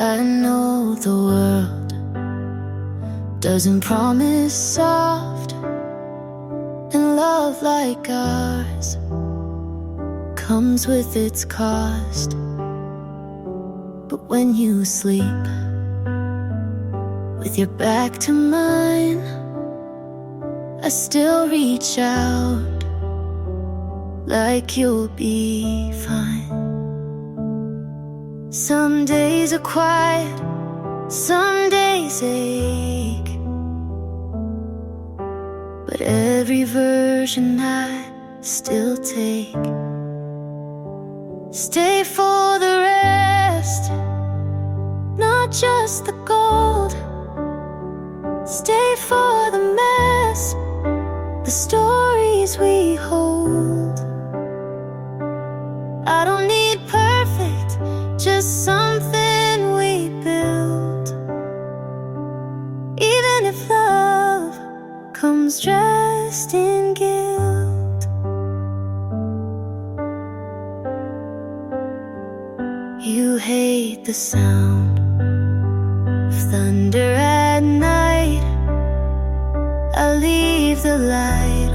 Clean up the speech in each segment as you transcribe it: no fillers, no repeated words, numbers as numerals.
I know the world doesn't promise soft, and love like ours comes with its cost. But when you sleep with your back to mine, I still reach out like you'll be fine. Some days are quiet, some days ache, but every version I still take. Stay for the rest, not just the gold. Stay for the mess, the stories we hold. I don't need perfect, just something we build. Even if love comes dressed in guilt. You hate the sound of thunder at night. I leave the light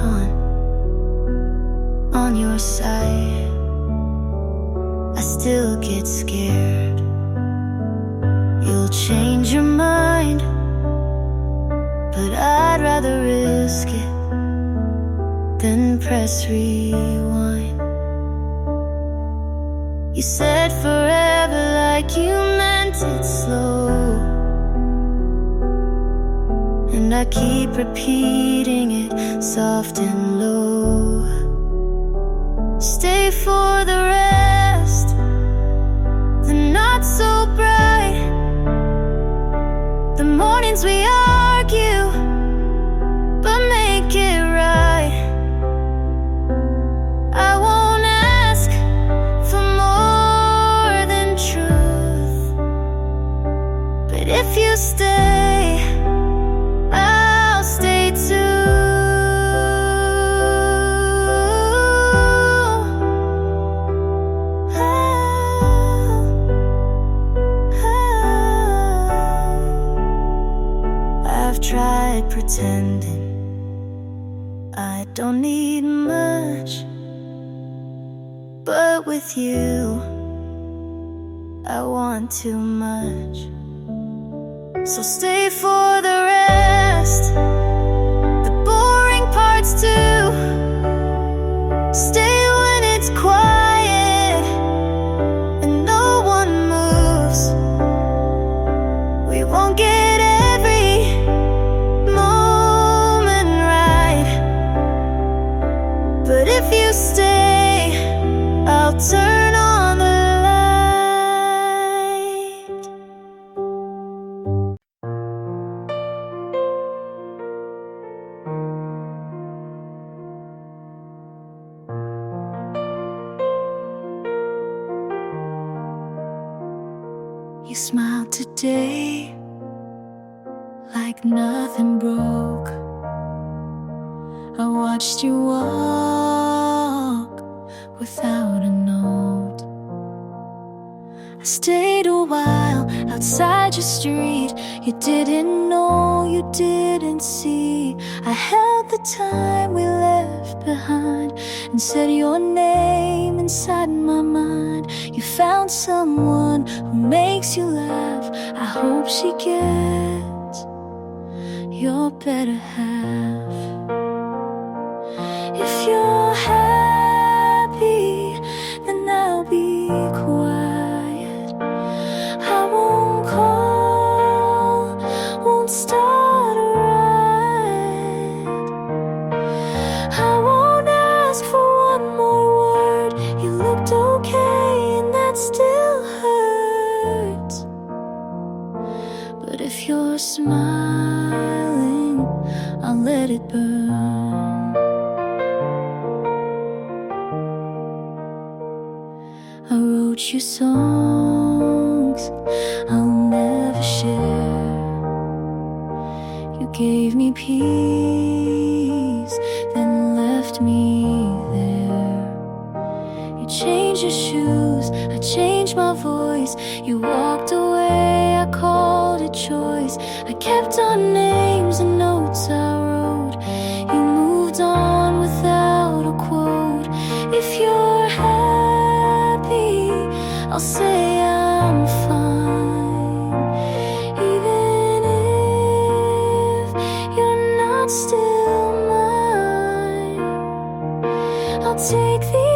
on your side. I still get scared you'll change your mind, but I'd rather risk it than press rewind. You said forever like you meant it slow, and I keep repeating it soft and low. Stay for the rest, the not so bright, the mornings we argue but make it right. I won't ask for more than truth, but if you stay, I'll stay too. I've tried pretending I don't need much, but with you I want too much. So stay for the rest, the boring parts too. Stay when it's quiet and no one moves. We won't get every moment right, but if you stay, I'll turn on the light. You smiled today like nothing broke. I watched you walk without a note. I stayed a while outside your street. You didn't know, you didn't see. I held the time we left behind and said your name inside my mind. You found someone who makes you laugh. I hope she gets your better half. If you're happy, then I'll be quiet. I won't call, won't start a riot. I won't ask for one more word. You looked okay and that still hurts. But if you're smiling, I'll let it burn. I wrote you songs I'll never share. You gave me peace, then left me there. You changed your shoes, I changed my voice. You walked away, I called it choice. I kept our names and notes I wrote. You moved on without a quote. If you're happy, I'll say I'm fine. Even if you're not still mine, I'll take the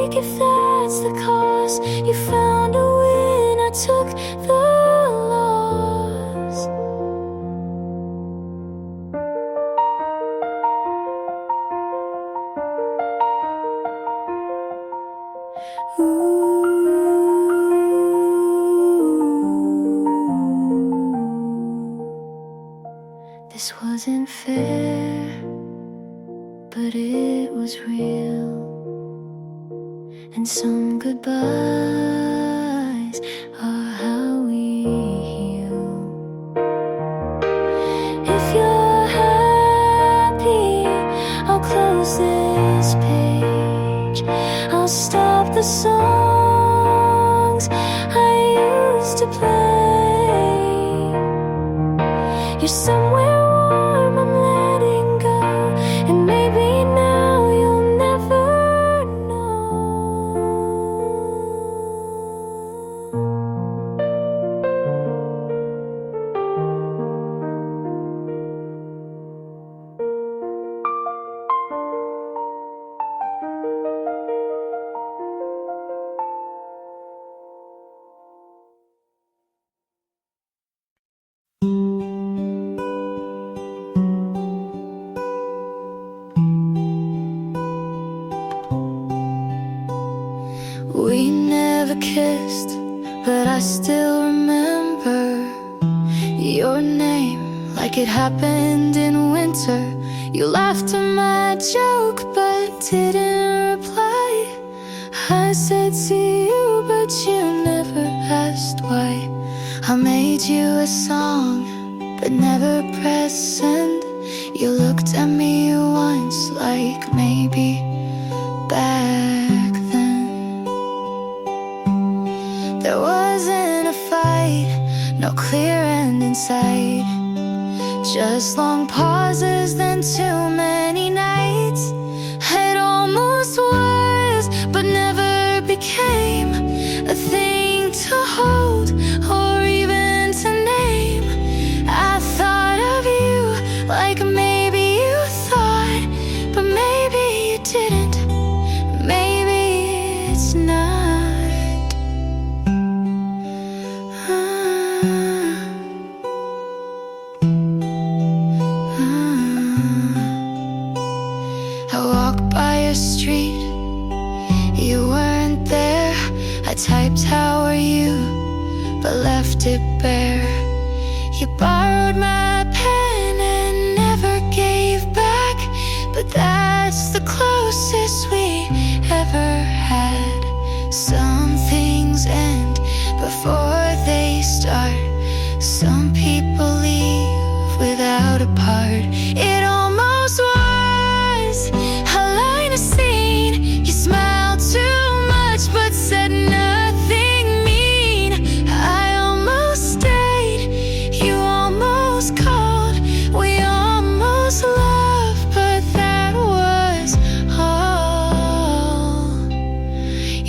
ache if that's the cost. You found a win, I took the loss. This wasn't fair, but it was real. And some goodbyes are how we heal. If you're happy, I'll close this page. I'll stop the songs I used to play. You're somewhere warm, I'm letting go. And maybe now you'll never know. We never kissed, but I still remember your name like it happened in winter. You laughed at my joke but didn't reply. I said to you, but you never asked why. I made you a song but never pressed send. You looked at me once like maybe back then. There wasn't a fight, no clear end in sight. Just long pauses, then too many nights. It almost was, but never became a thing to hold or even to name. I thought of you like maybe you thought, but maybe you didn't. Maybe it's not. I walked by your street, you weren't there. I typed how are you, but left it bare. You borrowed my pen and never gave back, but that's the closest we ever had. Some things end before they start. Some people leave without a part. It almost was a line of scene. You smiled too much but said nothing mean. I almost stayed, you almost called. We almost loved, but that was all.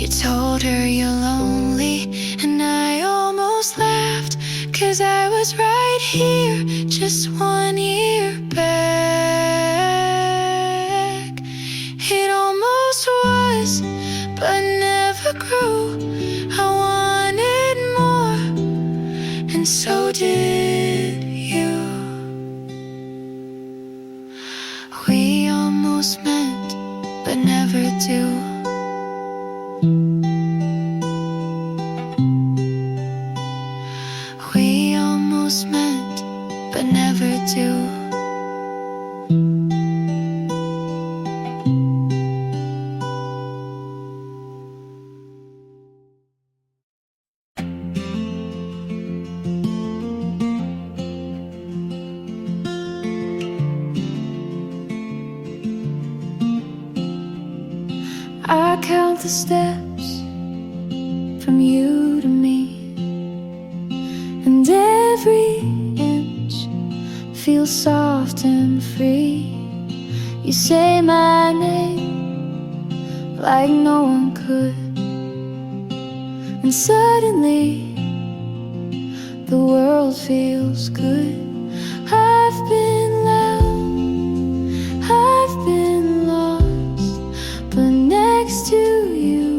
You told her you're lonely, and I almost laughed, 'cause I was right here just 1 year back. It almost was, but never grew. I wanted more, and so did you. We almost meant, but never do. We almost meant, but never do. count the steps from you to me, and every inch feels soft and free. You say my name like no one could, and suddenly the world feels good. I've been loud, I've been lost, but next to you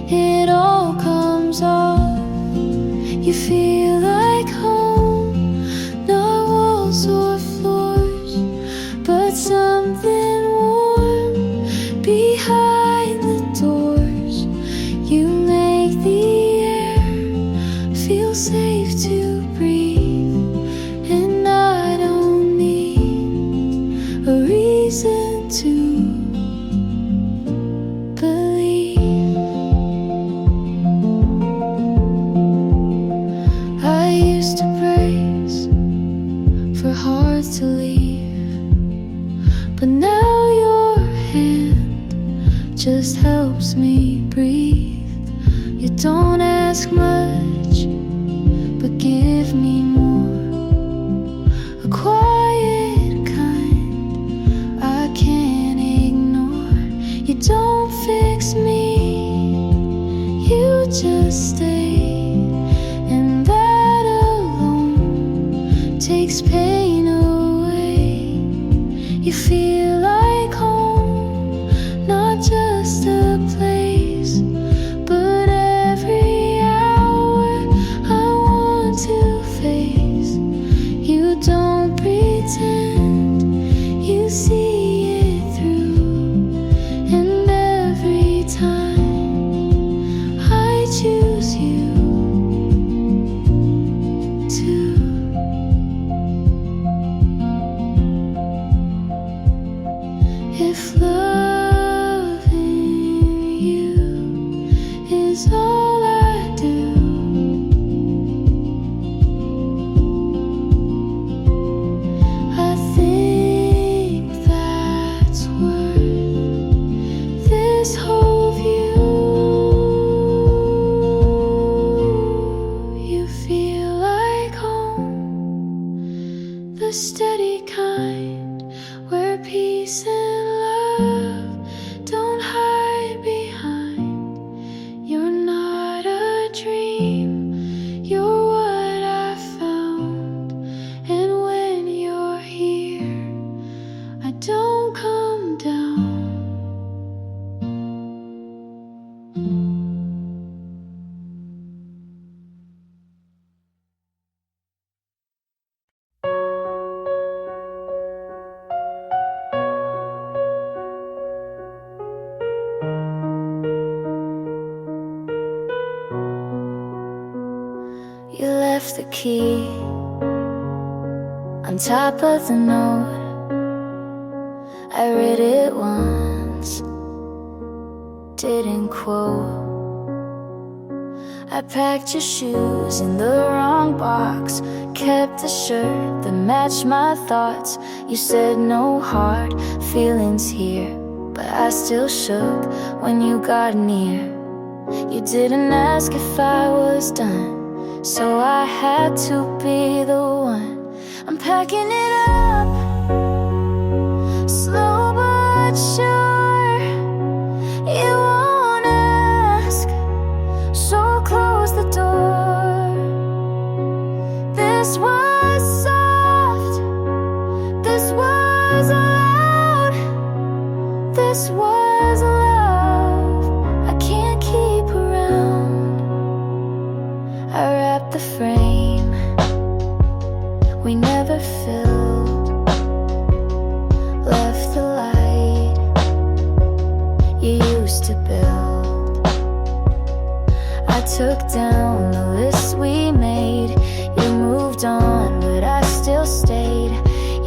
it all comes off. You feel like home, not walls or floors, but something warm behind the doors. You make the air feel safe to breathe, and I don't need a reason to believe. I used to brace for heart to leave, but now your hand just helps me breathe. You don't ask much, but give me more, a quiet kind I can't ignore. You don't fix me, you just stay, and that alone takes pain away. You feel like home, not just a place, but every hour I want to face. You don't pretend, you see it through, and every time I choose you too. If loving you is all I do, I think that's worth this whole view. You feel like home, the steady kind, where peace and love don't hide behind. You're not a dream, you're what I found, and when you're here, I don't come down. You left the key on top of the note. I read it once, didn't quote. I packed your shoes in the wrong box, kept the shirt that matched my thoughts. You said no hard feelings here, but I still shook when you got near. You didn't ask if I was done, so I had to be the one. I'm packing it up, slow but sure. You won't ask, so close the door. This was soft, this was loud, this was love I can't keep around. I wrapped the frame we never filled, left the light you used to build. I took down the list we made. You moved on, but I still stayed.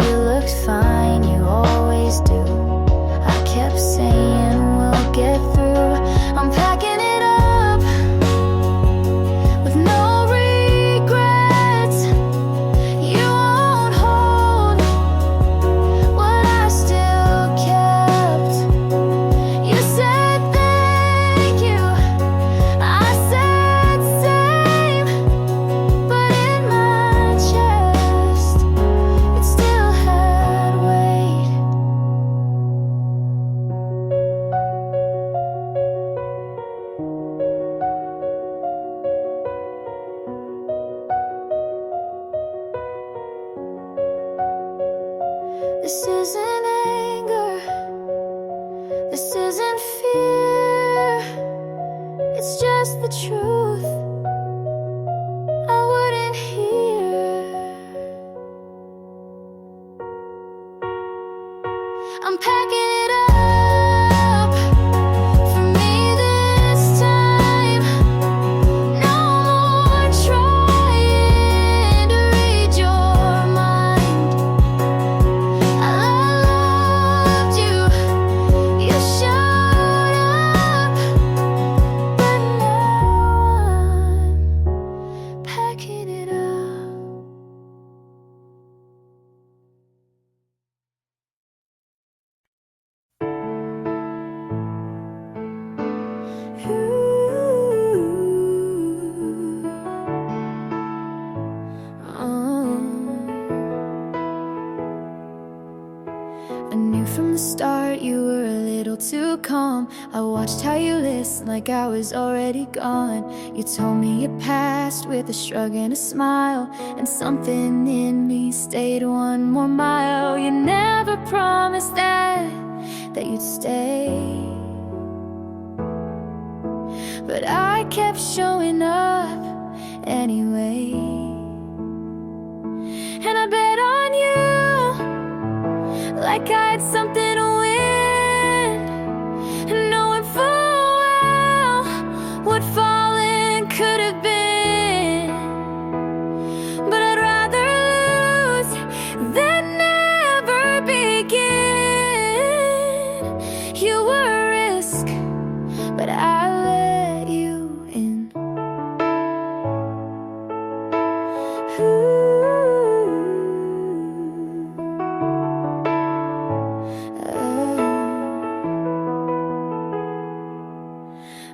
You looked fine, you always do. I kept saying we'll get through. I'm packing it up with no regrets. You won't hold what I still kept. You said that the truth, I wouldn't hear. I'm packing it up for me this time. No more trying to read your mind. I loved you, you showed up, but now I'm packing it up. I knew from the start you were a little too calm. I watched how you listened like I was already gone. You told me your past with a shrug and a smile, and something in me stayed one more mile. You never promised that you'd stay, but I kept showing up anyway. And I bet on you like I had something to win, knowing full well what falling could have been. But I'd rather lose than never begin. You were a risk, but I let you in.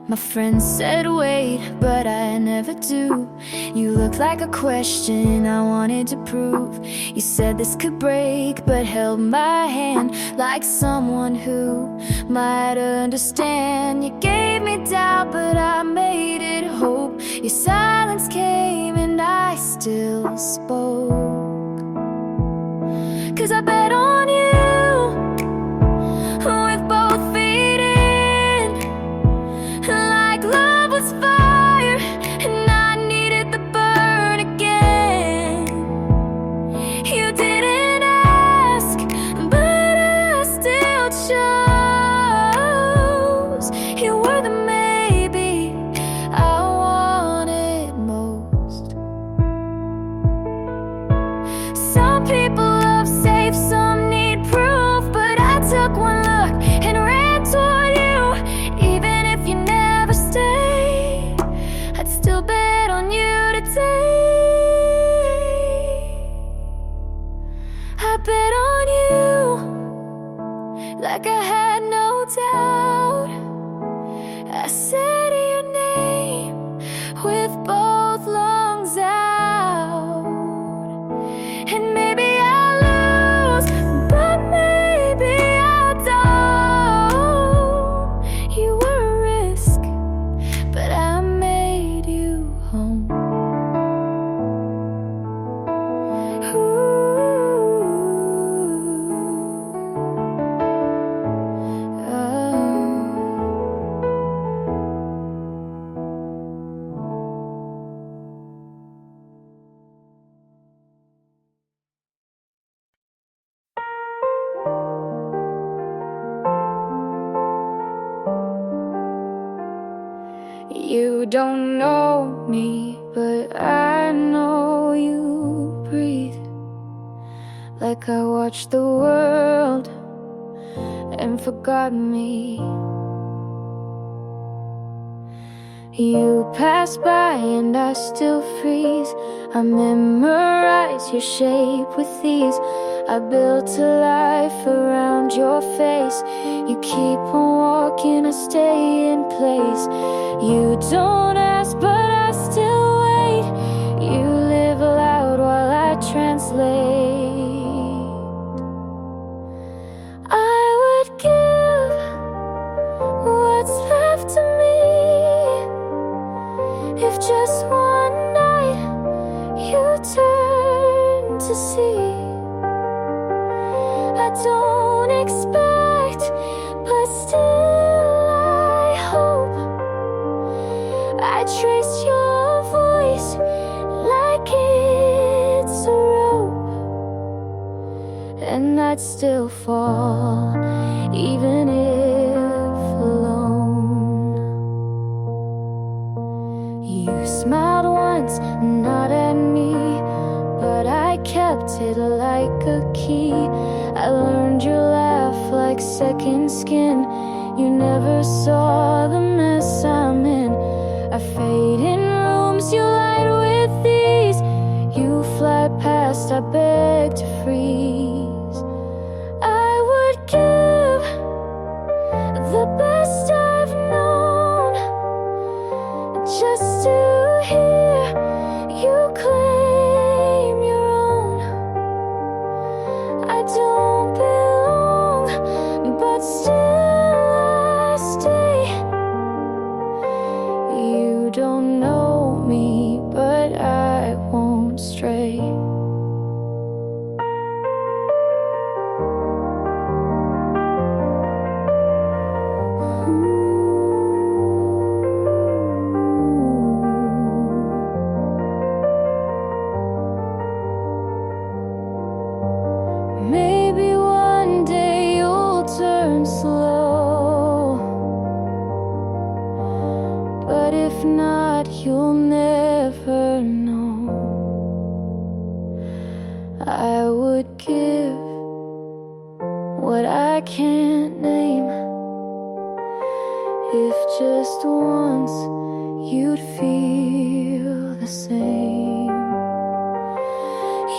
My friends said wait, but I never do. You looked like a question I wanted to prove. You said this could break, but held my hand like someone who might understand. You gave me doubt, but I made it hope. Your silence came and I still spoke. 'Cause I bet on you with both feet in, like love was fire and I needed the burn again. You didn't ask, but I still chose. You were the maybe I wanted most. Some people love safe, some need proof, but I took one look and ran toward you. Even if you never stay, I'd still bet on you today. I bet on you like I had no doubt. I said your name with both lungs out. And maybe I'll lose, but maybe I don't. You were a risk, but I made you home. You don't know me, but I know you breathe. Like I watched the world and forgot me. You pass by and I still freeze. I memorize your shape with ease. I built a life around your face. You keep on walking, I stay in place. You don't ask, but I still wait. You live aloud while I translate. I would give what's left of me if just one night you turn to see. I don't expect, but still I hope. I I trace your voice like it's a rope, and I'd still fall, even if alone. You smiled once, not at me, but I kept it like a key. I learned your laugh like second skin. You never saw the mess I'm in. I fade in rooms you light with these. You fly past, I beg to freeze. I would give the best I've known just to hear you claim your own. I don't belong, but still I stay. You don't know me, but I won't stray. Maybe one day you'll turn slow, but if not, you'll never know. I would give what I can't name if just once you'd feel the same.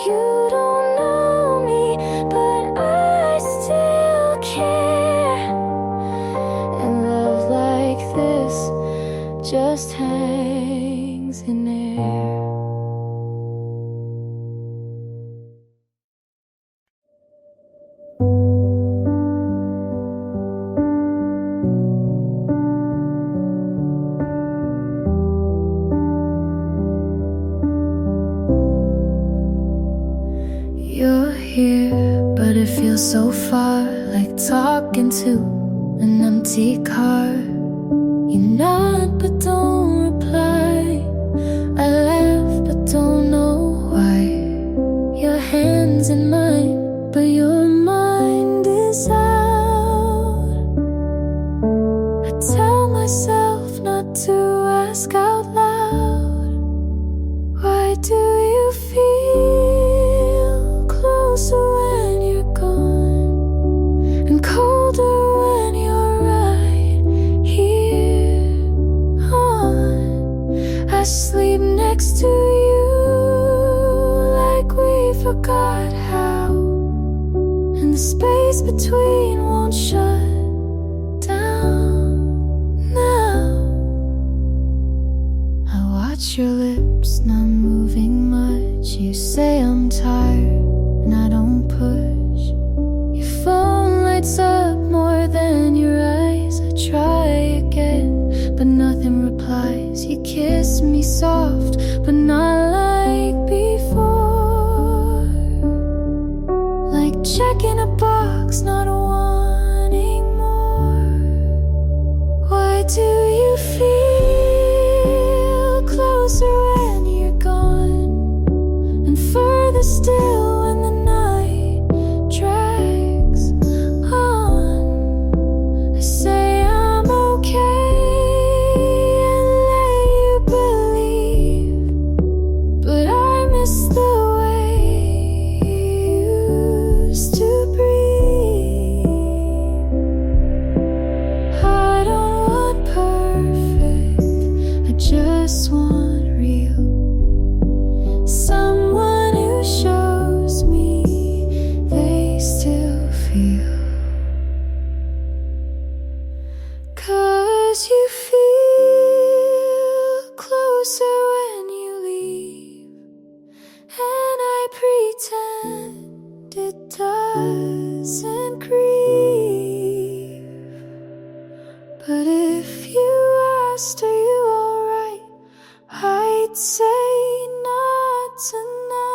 You don't know me, but I still care. And love like this just hangs in air. You're here, but it feels so far, like talking to an empty car. You nod but don't reply. I laugh but don't know why. Your hand's in mine, but your mind is out. I tell myself not to ask out loud. Why do you feel closer when you're gone, and colder when you're right here on? I sleep next to you like we forgot how, and the space between won't shut down now. I watch your lips not moving much. You say I'm tired and I don't push. Your phone lights up more than your eyes. I try again, but nothing replies. You kiss me soft, but not like before. Like checking a box, not wanting more. Why do you feel closer when you're gone, and further still when the night drags on? I say I'm okay and let you believe, but I miss the way you used to breathe. I don't want perfect, I just want real. Someone who shows me they still feel. 'Cause you feel closer when you leave, and I pretend it doesn't grieve. But if you asked, are you alright, I'd say not tonight.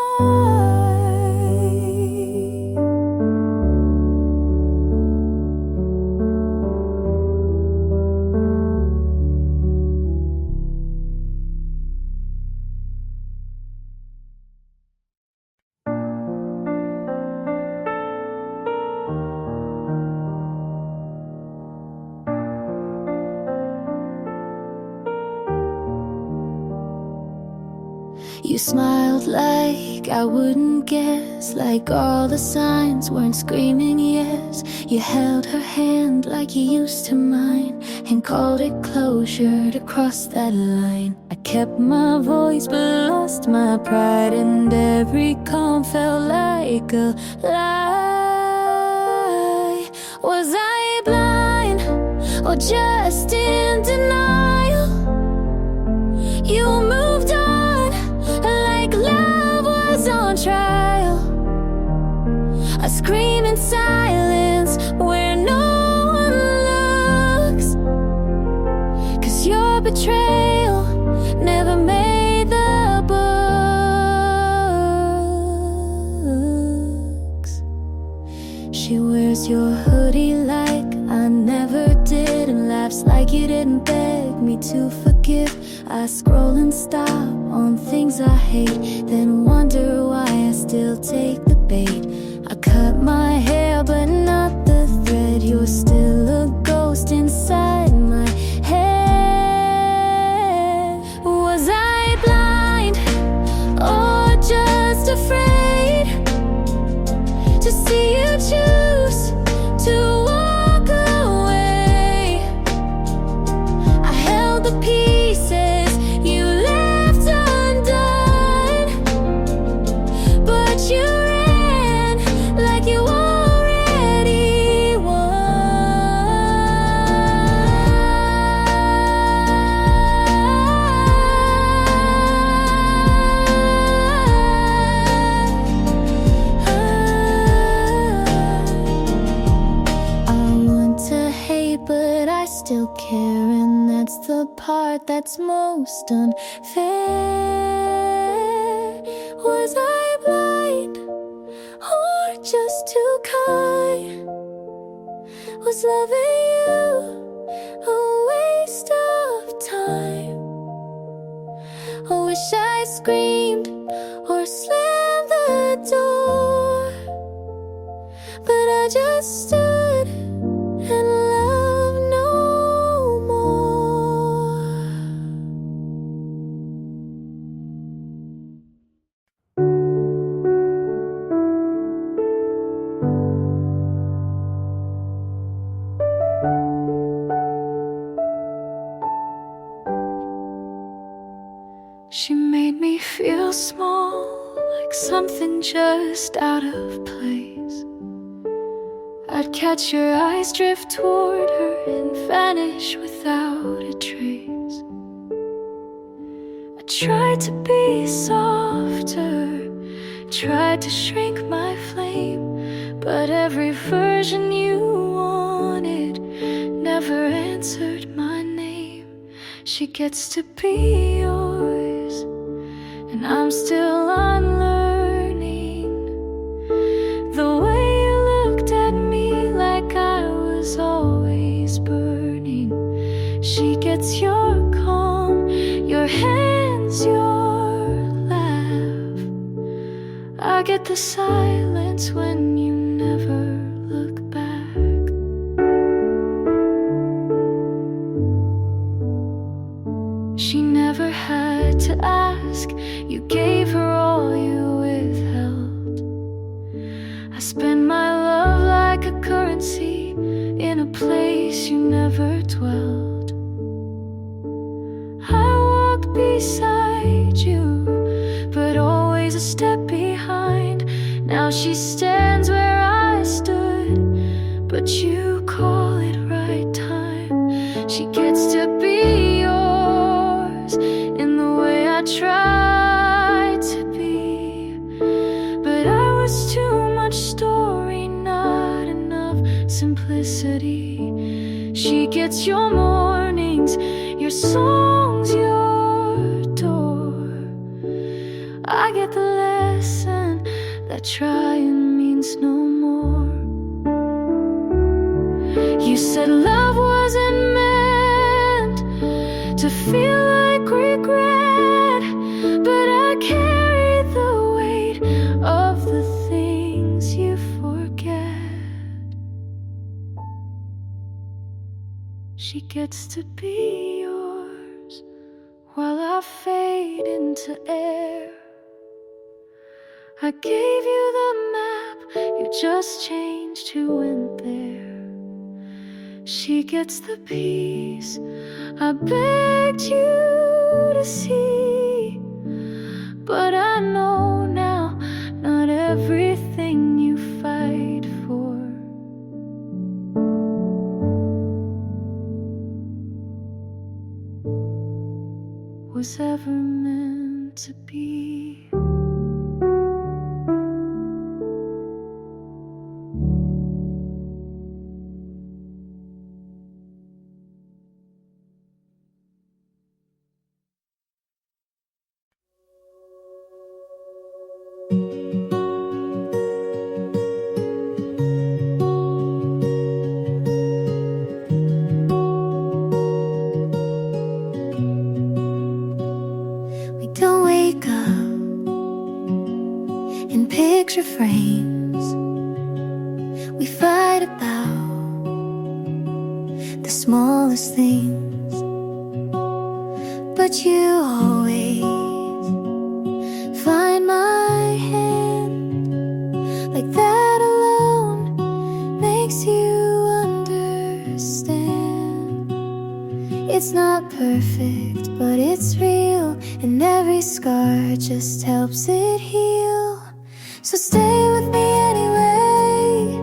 You smiled like I wouldn't guess, like all the signs weren't screaming yes. You held her hand like you used to mine and called it closure to cross that line. I kept my voice but lost my pride, and every calm felt like a lie. Was I blind or just in denial? You moved on like love was on trial. I scream in silence where no one looks, 'cause your betrayal never made the books. She wears your hoodie like I never did, and laughs like you didn't beg me to forgive. I scroll and stop on things I hate, then wonder why I still take the bait. I cut my hair but not the thread. You're still a ghost inside my head. Was I blind or just afraid to see you choose to walk away? I held the pieces you left undone, but you ran like you already won. I want to hate, but I still care, and that's the part that's most unfair. Was I blind or just too kind? Was loving you a waste of time? I wish I screamed or slammed the door, but I just stood and loved no more. She made me feel small, like something just out of place. I'd catch your eyes drift toward her and vanish without a trace. I tried to be softer, tried to shrink my flame, but every version you wanted never answered my name. She gets to be yours, and I'm still unlearning the way you looked at me like I was always burning. She gets your calm, your hands, your laugh. I get the silence when you never look back. She never had to ask, you gave her all you withheld. I spend my love like a currency in a place you never dwelled. I walked beside you, but always a step behind. Now she stands where I stood, but you call it right time. She gets to be yours in the way I tried to be, but I was too much story, not enough simplicity. She gets your mornings, your songs, your door. I get the lesson that trying means no more. You said love wasn't meant to feel like regret, but I carry the weight of the things you forget. She gets to be yours while I fade into air. I gave you the map, you just changed who went there. She gets the piece I begged you to see, but I know now not everything you fight for was ever meant to be. Don't wake up in picture frames. We fight about the smallest things, but you always find my hand. Like that alone makes you understand. It's not perfect, but it's real, and every scar just helps it heal. So stay with me anyway,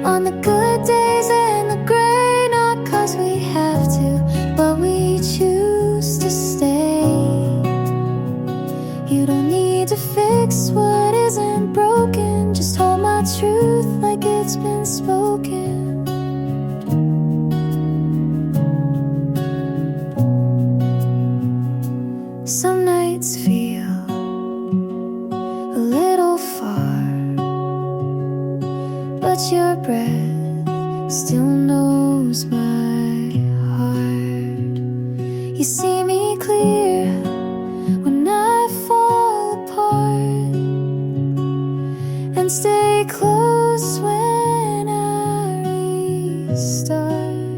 on the good days and the gray. Not 'cause we have to, but we choose to stay. You don't need to fix what isn't broken, just hold my truth like it's been spoken. Some nights feel a little far, but your breath still knows my heart. You see me clear when I fall apart, and stay close when I restart.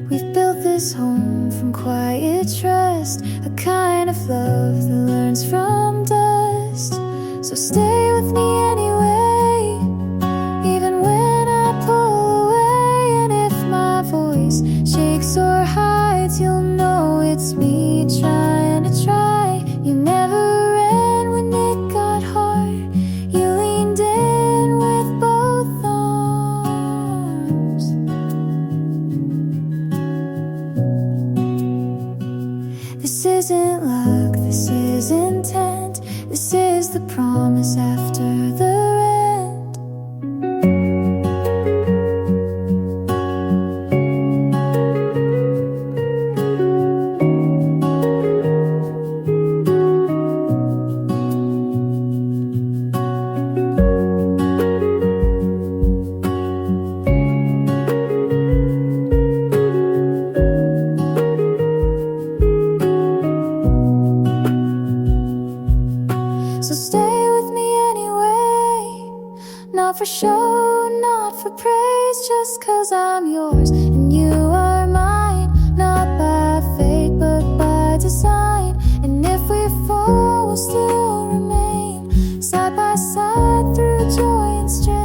We've built this home from quiet trust, a kind of love that learns from dust. So stay with me anyway, even when I pull away. And if my voice shakes or hides, you'll know it's me trying to try. You never ran when it got hard, you leaned in with both arms. This isn't luck, this is intent. This is the promise after the rent. So stay with me anyway, not for show, not for praise, just 'cause I'm yours and you are mine. Not by fate, but by design. And if we fall, we'll still remain side by side through joy and strain.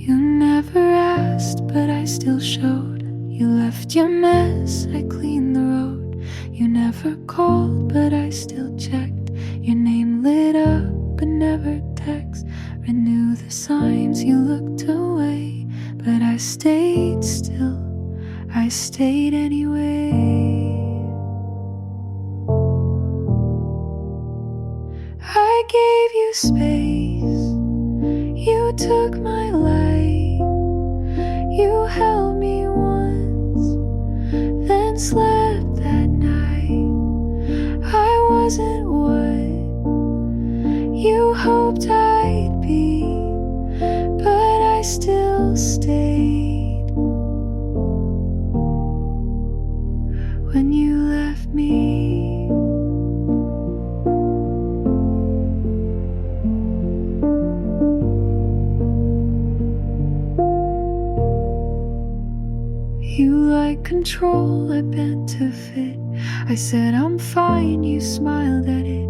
You never asked, but I still showed. You left your mess, I cleaned the road. You never called, but I still checked. Your name lit up, but never text. Renew the signs, you looked away, but I stayed still. I stayed anyway. I gave you space, you took my light. You held me once, then slept that night. I wasn't what you hoped I'd be, but I still stayed when you left me. You like control, I bent to fit. I said I'm fine, you smiled at it.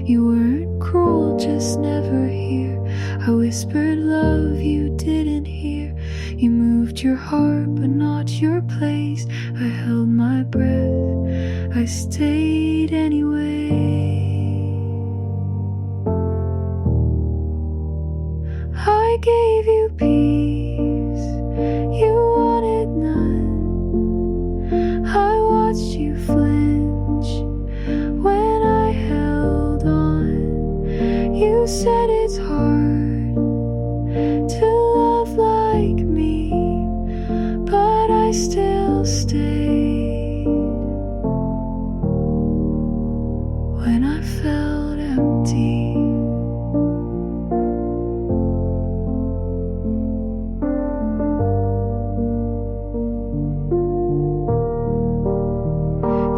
You weren't cruel, just never here. I whispered love you didn't hear. You moved your heart but not your place. I held my breath, I stayed anyway. I gave you peace, you wanted none. I watched you flinch when I held on. You said it's hard to love like me, but I still stayed when I felt empty.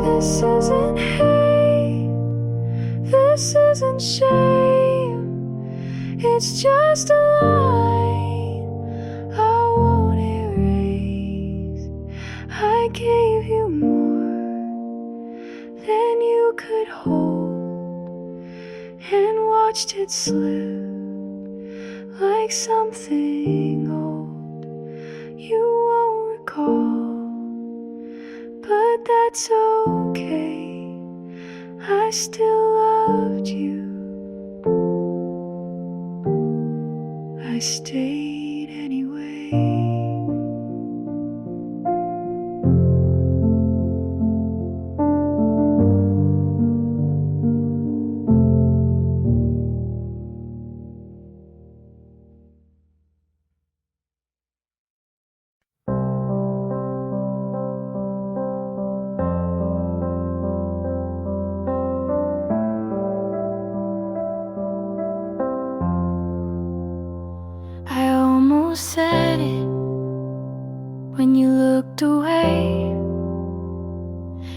This isn't hate, this isn't shame. It's just a line I won't erase. I gave you more than you could hold, and watched it slip like something old you won't recall. But that's okay, I still loved you. I stayed anyway. I almost said it when you looked away.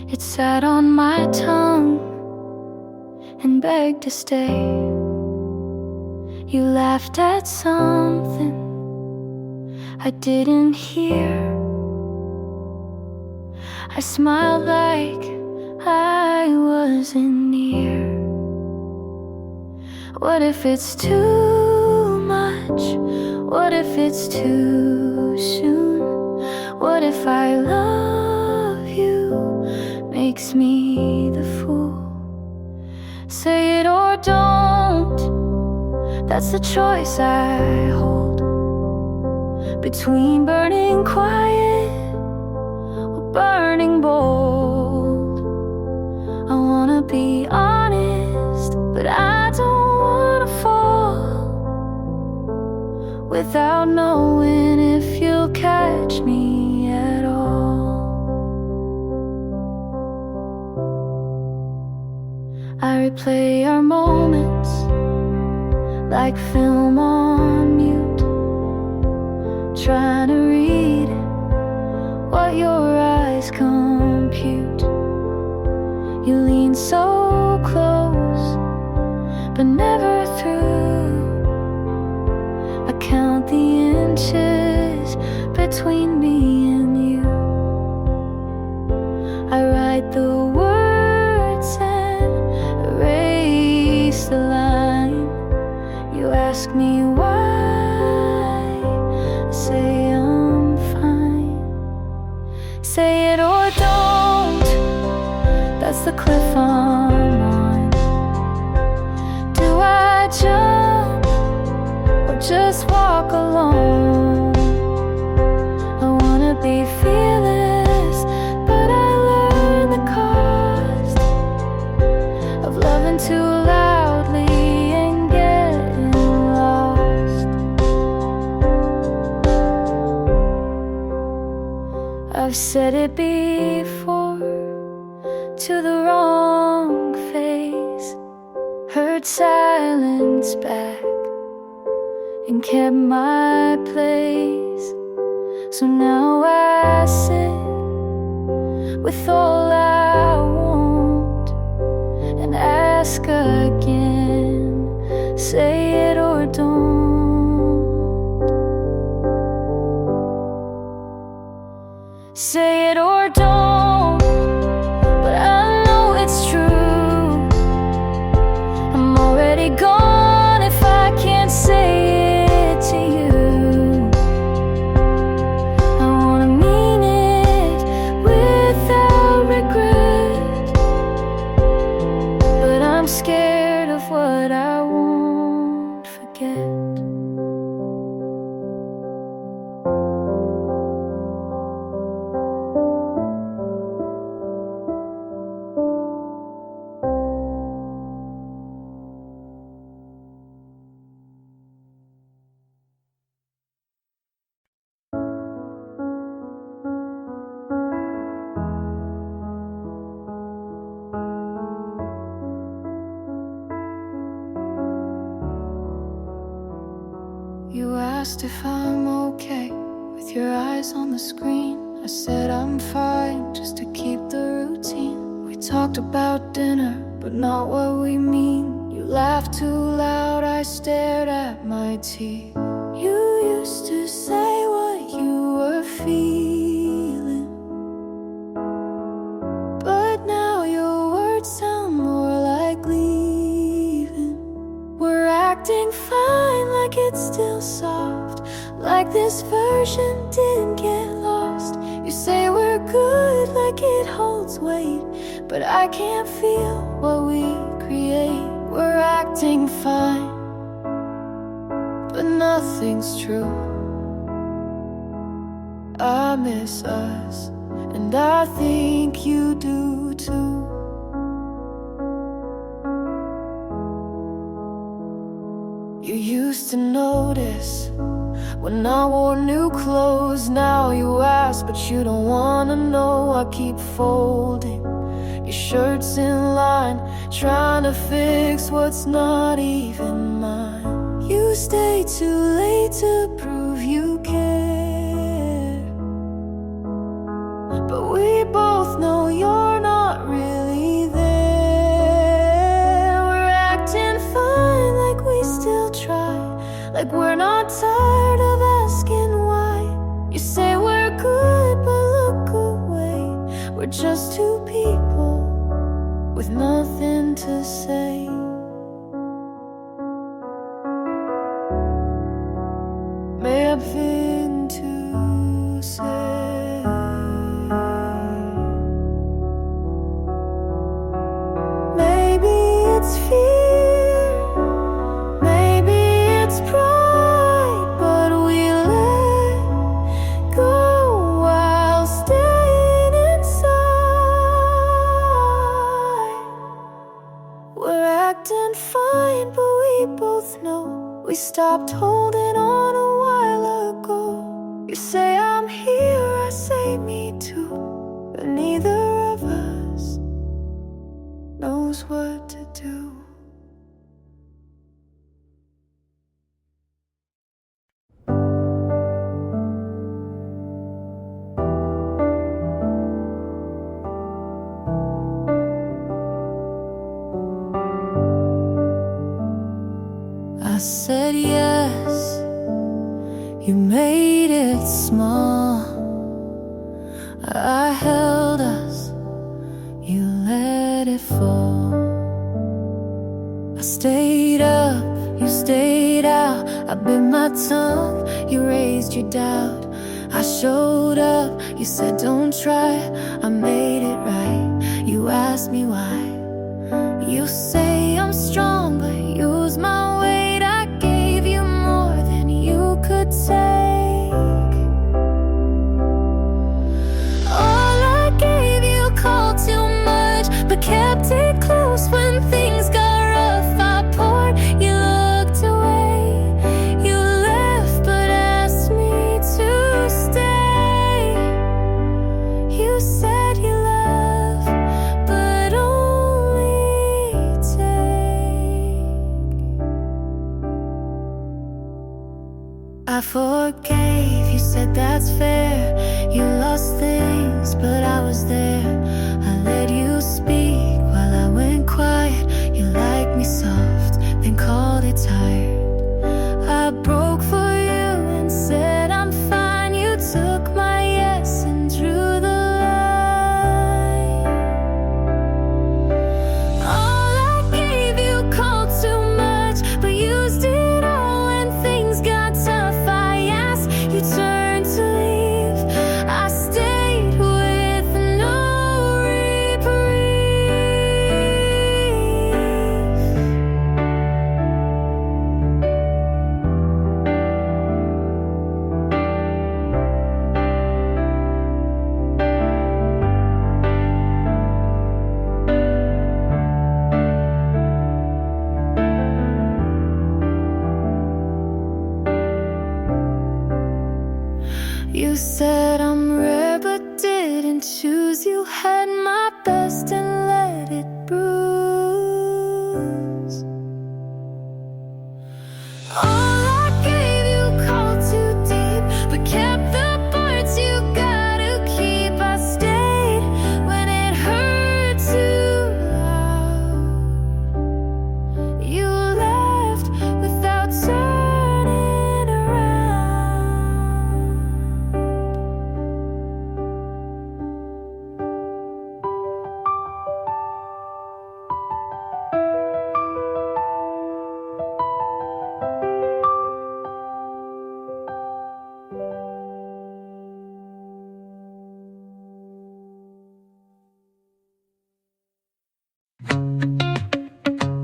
It sat on my tongue and begged to stay. You laughed at something I didn't hear. I smiled like I wasn't near. What if it's too much? What if it's too soon? What if I love you makes me the fool? Say it or don't, that's the choice I hold. Between burning quiet or burning bold. I wanna be honest, but I don't wanna fall without knowing if you'll catch me at all. I replay our moments like film on mute, trying to read what your eyes compute. You lean so close, but never through. I count the inches between me and you. I write the words and erase the line. You ask me why, I say I'm fine. Say it or don't, that's the cliff I'm on. Do I jump or just walk alone? I wanna be fearless, but I learned the cost of loving too loudly and getting lost. I've said it before to the wrong face, heard silence back and kept my place. So now I sit with all I want and ask again, say it or don't. Say it or don't, but I know it's true. I'm already gone if I can't say it to you. I wanna mean it without regret, but I'm scared of what I won't forget. You asked if I'm okay with your eyes on the screen. I said I'm fine, just to keep the routine. We talked about dinner, but not what we mean. You laughed too loud, I stared at my tea. You used to say what you were feeling, but now your words sound more like leaving. We're acting fine like it's still soft, like this version didn't get lost. You say we're good like it holds weight, but I can't feel what we create. We're acting fine, but nothing's true. I miss us, and I think you do too. You used to notice when I wore new clothes. Now you ask, but you don't wanna know. I keep folding your shirts in line, trying to fix what's not even mine. You stay too late to prove you care, but we both know you're not really there. We're acting fine like we still try, like we're not tired of asking why. You say we're good, but look away. We're just two people with nothing to say. May have been to say. Maybe it's fear, maybe it's pride, but we let go while staying inside. We're acting fine, but we both know we stopped holding on a while ago. You say I'm here, I say me too, but neither of us knows what to do. I said yes, you made it small. I held us, you let it fall. I stayed up, you stayed out. I bit my tongue, you raised your doubt. I showed up, you said don't try. I made it right, you asked me why. You say I'm strong, but use my weight. I gave you more than you could take. All I gave you called too much, but kept it close when things got rough. I poured, you looked away. You left, but asked me to stay. up gave, you said that's fair. You lost things, but I was there. I let you speak while I went quiet. You liked me soft, then called it tired. I broke for you and said I'm fine. You took my yes and drew the line. All I gave you called too much, but used it all when things got tough. I asked, you turned to leave. I stayed with no reprieve. You said I'm rare but didn't choose. You had my best and let it bruise. All I gave you called too deep, but kept the parts you gotta keep. I stayed when it hurt too loud. You left without turning around.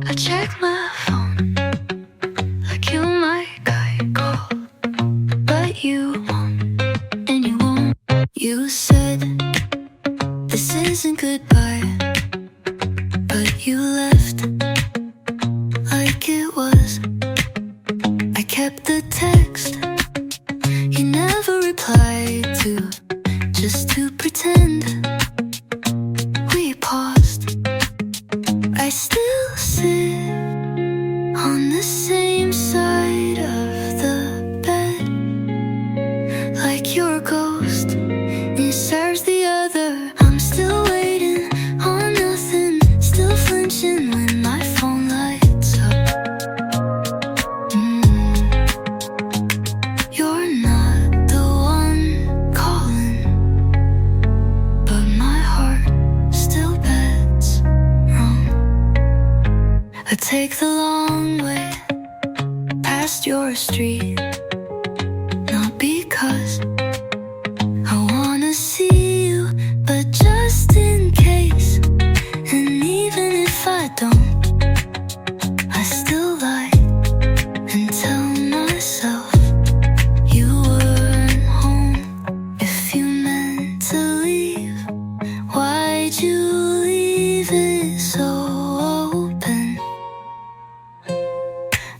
I check my phone, like you might got call, but you won't, and you won't. You said this isn't goodbye, but you left like it was. I kept the text you never replied to, just to pretend we paused. I still sit on the same side of the bed, like your ghost serves the other. I'm still waiting on nothing, still flinching when my phone lights up. You're not the one calling, but my heart still bets wrong. I take the long way past your street, not because I wanna see you, but just in case. And even if I don't, I still lie and tell myself you weren't home. If you meant to leave, why'd you leave it so open?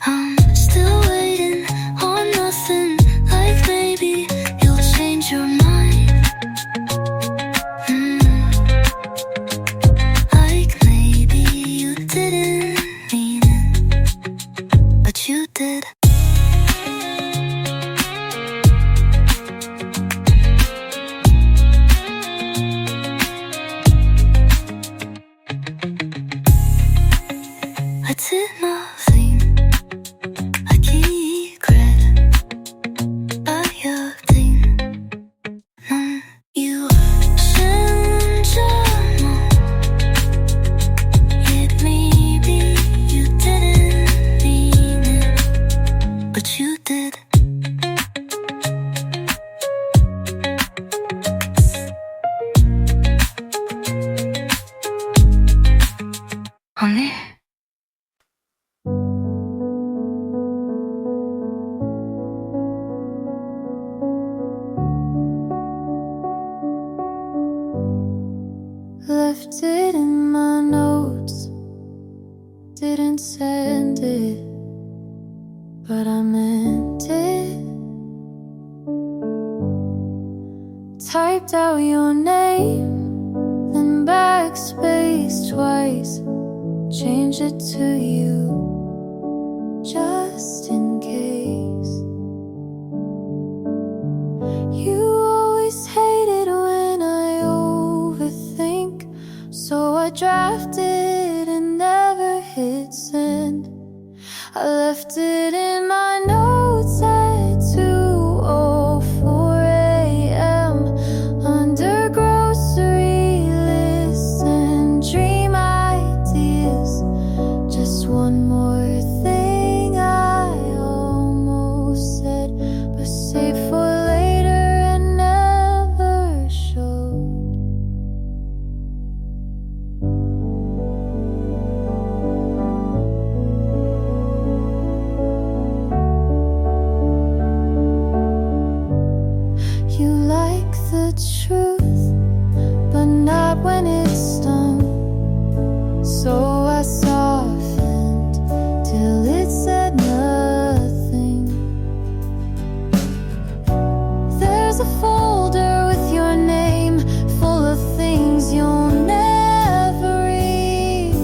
I'm still waiting on nothing, like maybe you'll change your mind. Like maybe you didn't mean it, but you did. I did nothing, I can't credit a thing. You changed your mind. It maybe you didn't mean it, but you did. 언니? Left it in my notes, didn't send it, but I meant it. Typed out your name, then backspace twice, changed it to you, just in case. drafted and never hit send. I left it in my notes at 2:04 a.m. under grocery lists and dream ideas. Just one more thing I almost said, but saved for later and never showed. You like the truth, but not when it's done. So I softened till it said nothing. There's a folder with your name full of things you'll never read.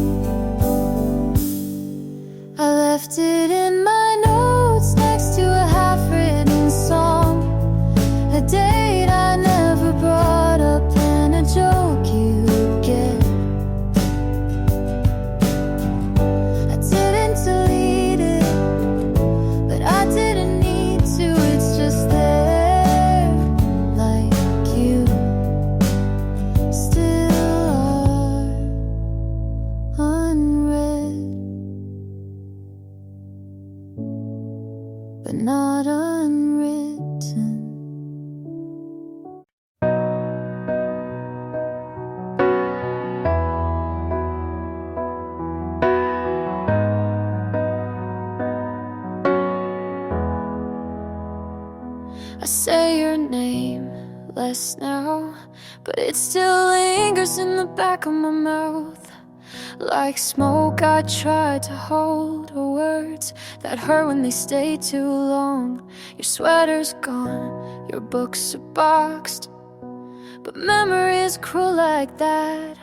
I left it in my notes next to a half-written song, a date I never brought up and a joke you get. I didn't delete it, but I didn't need to. It's just there, like you still are, unread, but not unwritten. I say your name less now, but it still lingers in the back of my mouth. Like smoke, I try to hold the words that hurt when they stay too long. Your sweater's gone, your books are boxed, but memory is cruel like that.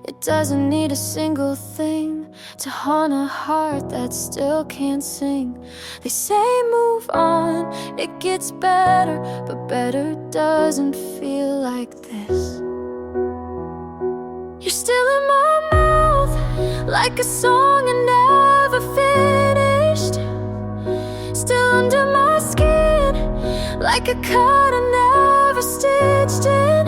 It doesn't need a single thing to haunt a heart that still can't sing. They say move on, it gets better, but better doesn't feel like this. You're still in my mouth, like a song I never finished. Still under my skin, like a cut I never stitched in.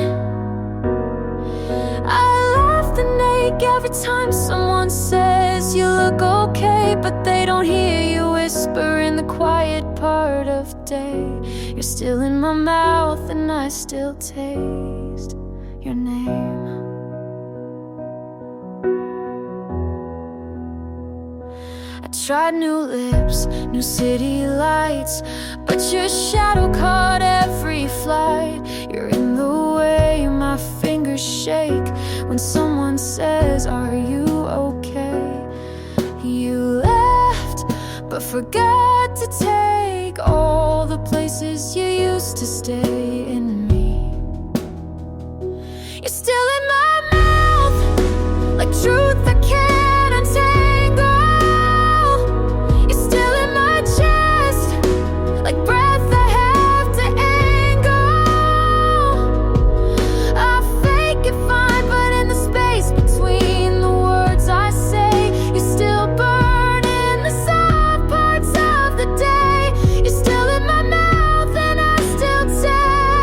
I laugh and ache every time someone says you look okay, but they don't hear you whisper in the quiet part of day. You're still in my mouth and I still taste your name. I tried new lips, new city lights, but your shadow caught every flight. You're in the way my fingers shake when someone says, are you okay? You left, but forgot to take all the places you used to stay in me. You're still in my mouth, like truth I can't untangle. You're still in my chest, like breath I have to angle. I fake it fine, but in the space between the words I say, you still burn in the soft parts of the day. You're still in my mouth and I still taste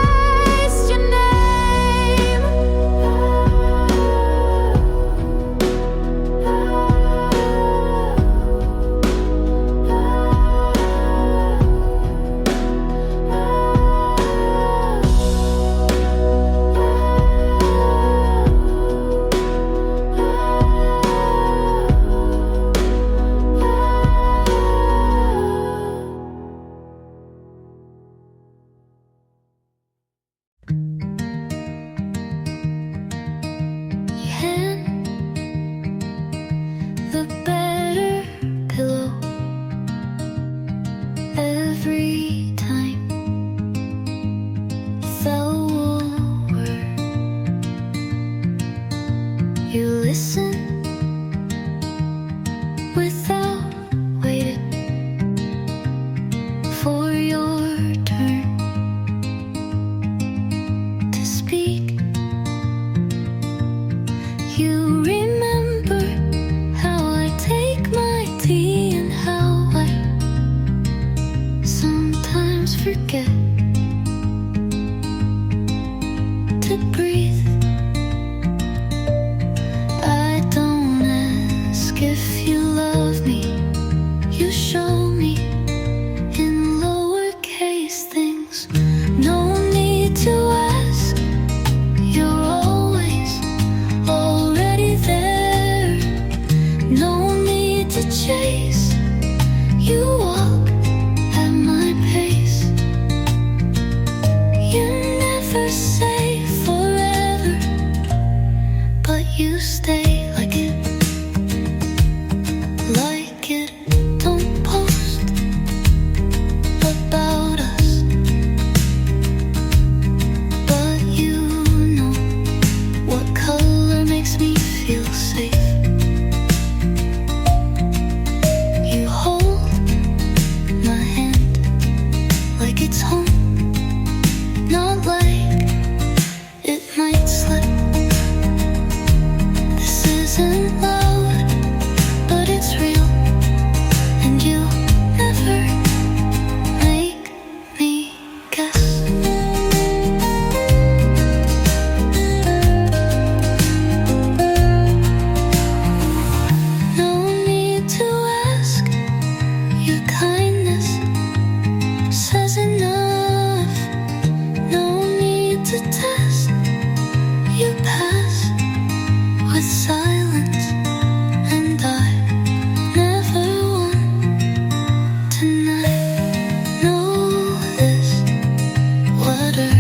like it's home, not like it might slip. This isn't loud, but it's real, and you'll never make me guess. No need to ask, your kindness says enough. No need to test, you pass with silence, and I never want to not know this water.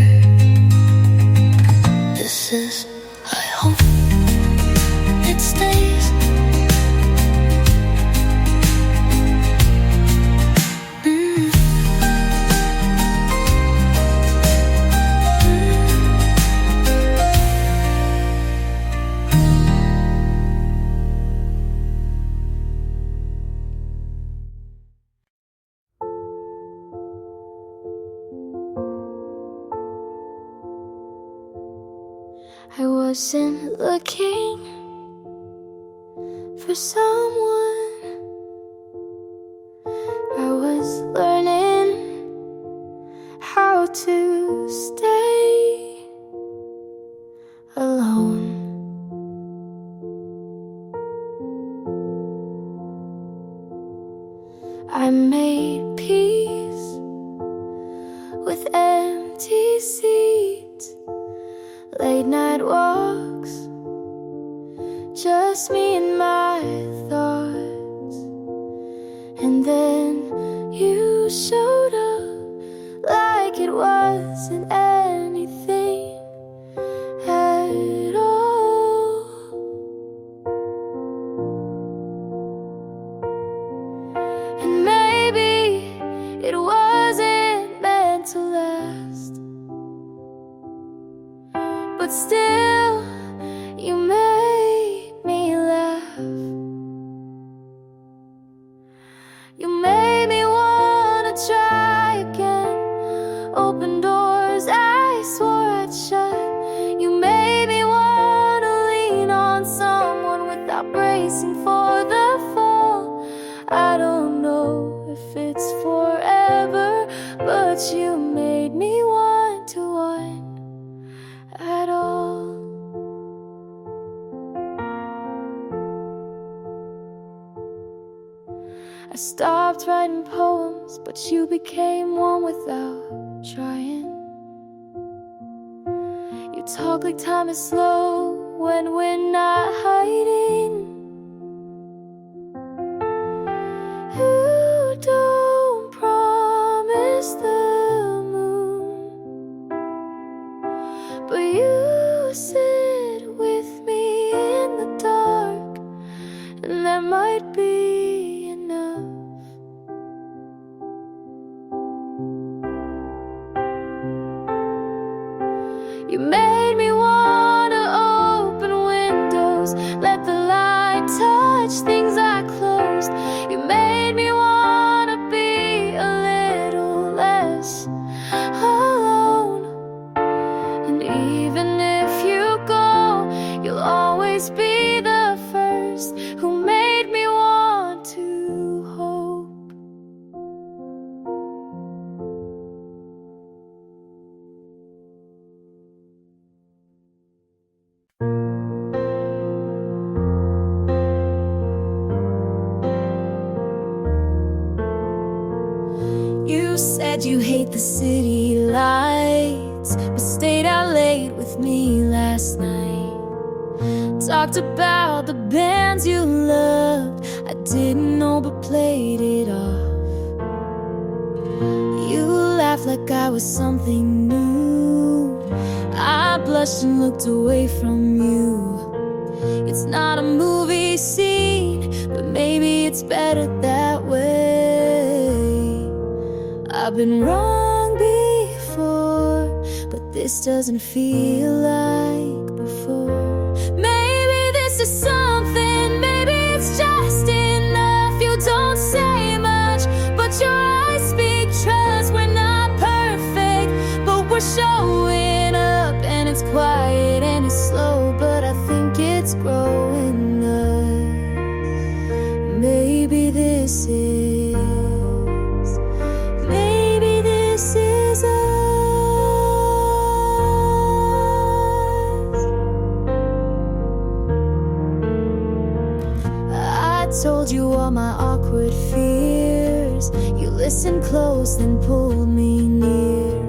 This is, I hope it stays. I wasn't looking for someone, I was learning how to stay alone. I made peace with empty seats, late night walks, just me and my thoughts. And then you showed up like it wasn't anything at all. And maybe it wasn't meant to last, but still, you made me laugh. You made me wanna try again, open doors I swore I'd shut. You made me wanna lean on someone without bracing for the fall. I don't know if it's forever, but you made me want to want at all. I stopped writing poems, but you became one without trying. You talk like time is slow when we're not hiding. You don't promise the moon, but you sit with me in the dark, and that might be enough. You made me wanna open windows, let the light touch things I closed. You made me wanna be a little less alone. And even if you go, you'll always be the first who made me want to hope. You said you hate the city lights, but stayed out late with me last night. Talked about the bands you loved, I didn't know but played it off. You laughed like I was something new, I blushed and looked away from you. It's not a movie scene, but maybe it's better that way. I've been wrong before, but this doesn't feel like before. Maybe this is something, maybe it's just enough. You don't say much, but your eyes speak trust. We're not perfect, told you all my awkward fears. You listened close, then pulled me near.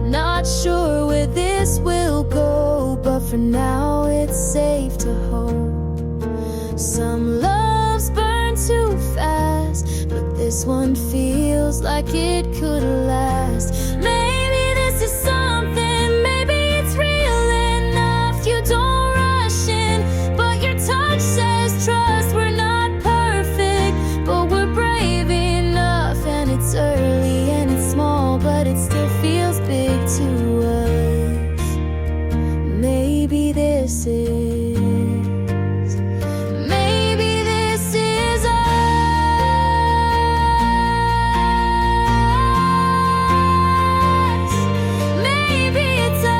Not sure where this will go, but for now it's safe to hold. Some loves burn too fast, but this one feels like it could last. Maybe this is something, maybe it's real enough. You don't rush in, but your touch says trust. We're not perfect, but we're brave enough. And it's early and it's small, but it still feels big to us. Maybe this is, maybe this is us. Maybe it's us.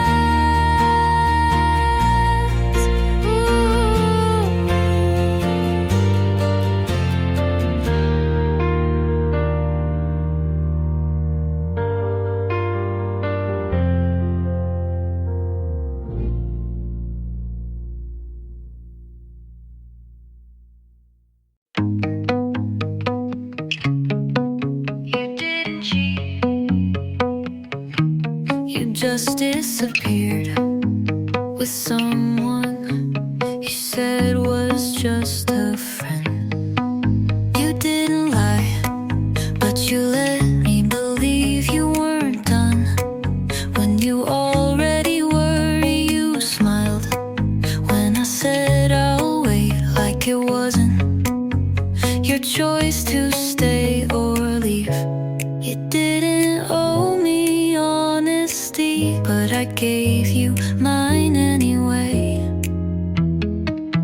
You didn't cheat. You just disappeared with someone you said was just a friend. You didn't lie, but you let me believe you weren't done. When you already were, you smiled when I said I'll wait, like it wasn't your choice to stay or leave. You didn't owe me honesty, but I gave you mine anyway.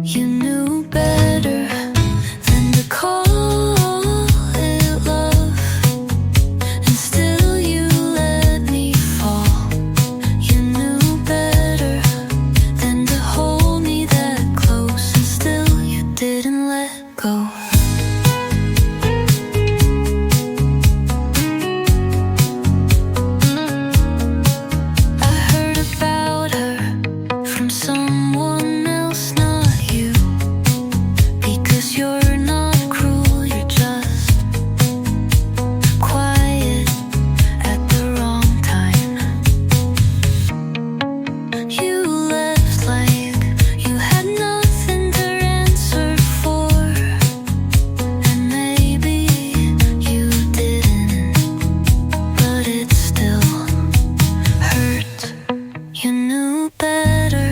You knew better than to call it love, and still you let me fall. You knew better than to hold me that close, and still you didn't let go. I heard about her from someone else, not you. Because you're not cruel, you're just quiet at the wrong time. You left like you had nothing to answer for, and maybe you didn't, but it still hurt. You knew better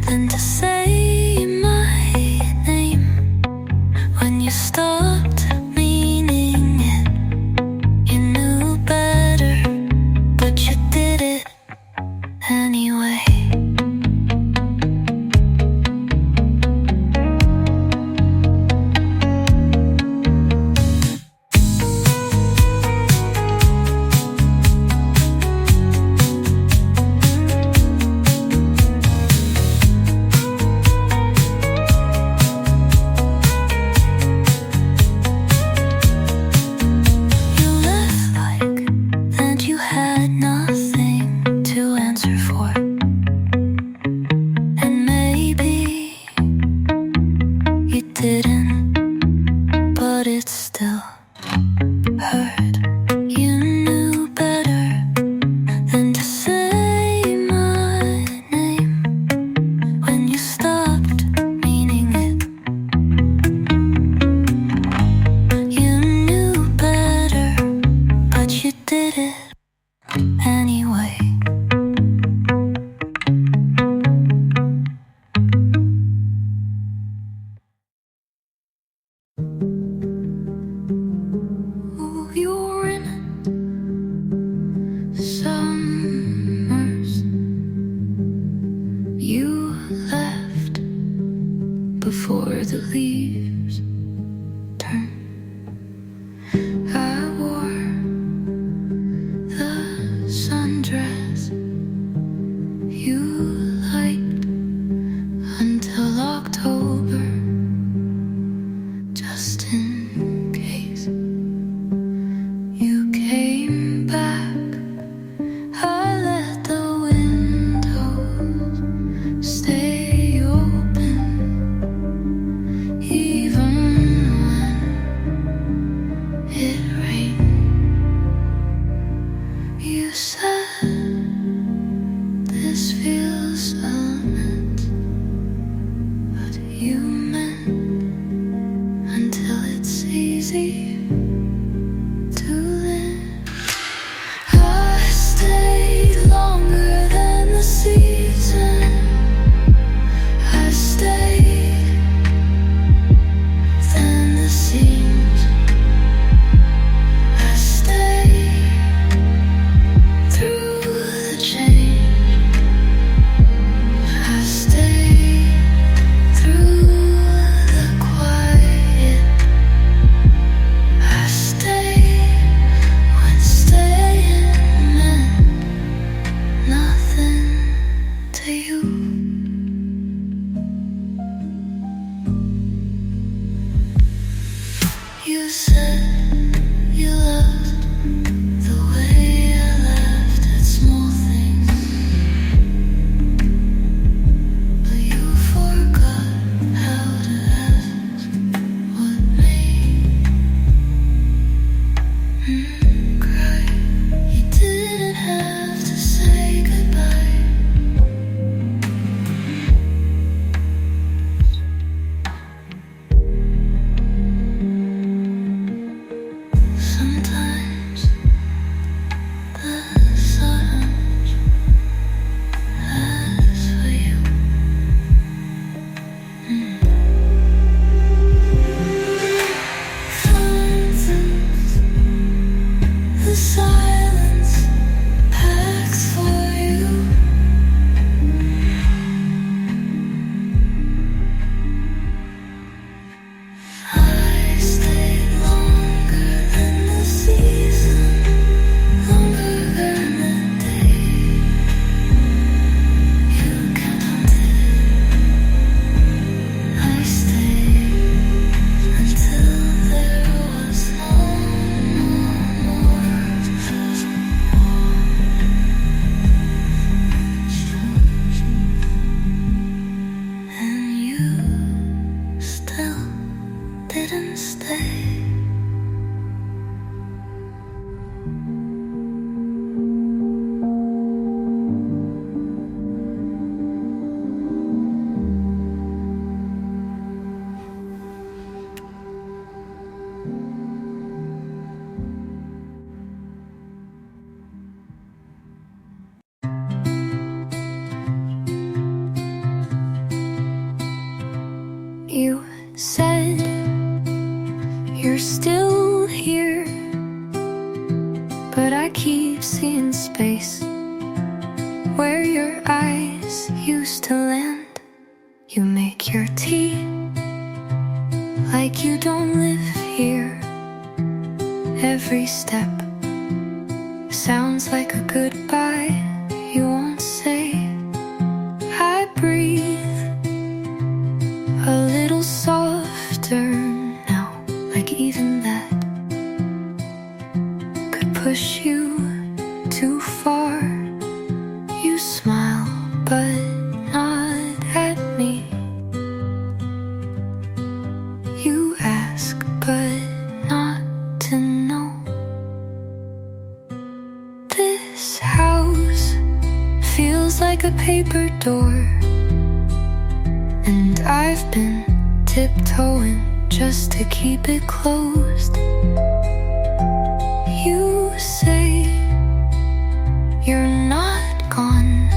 than to say my name when you stopped meaning it. You knew better, but you did it anyway. You left like that you had nothing to answer for, and maybe you didn't, but it still hurt. You knew better than to say my name when you stopped meaning it. You knew better, but you did it anyway. Ooh, you were in summers. You left before the leaves turned. I wore the sundress you liked until October, just in case you came back. I let the windows stay open, even You said you're still here, but I keep seeing space where your eyes used to land. You make your tea like you don't live here. Every step sounds like a goodbye you won't say. I breathe a little softer now, like even that could push you too far. You smile, but not at me. You ask, but not to know. This house feels like a paper door, and I've been tiptoeing just to keep it closed. You say you're not gone,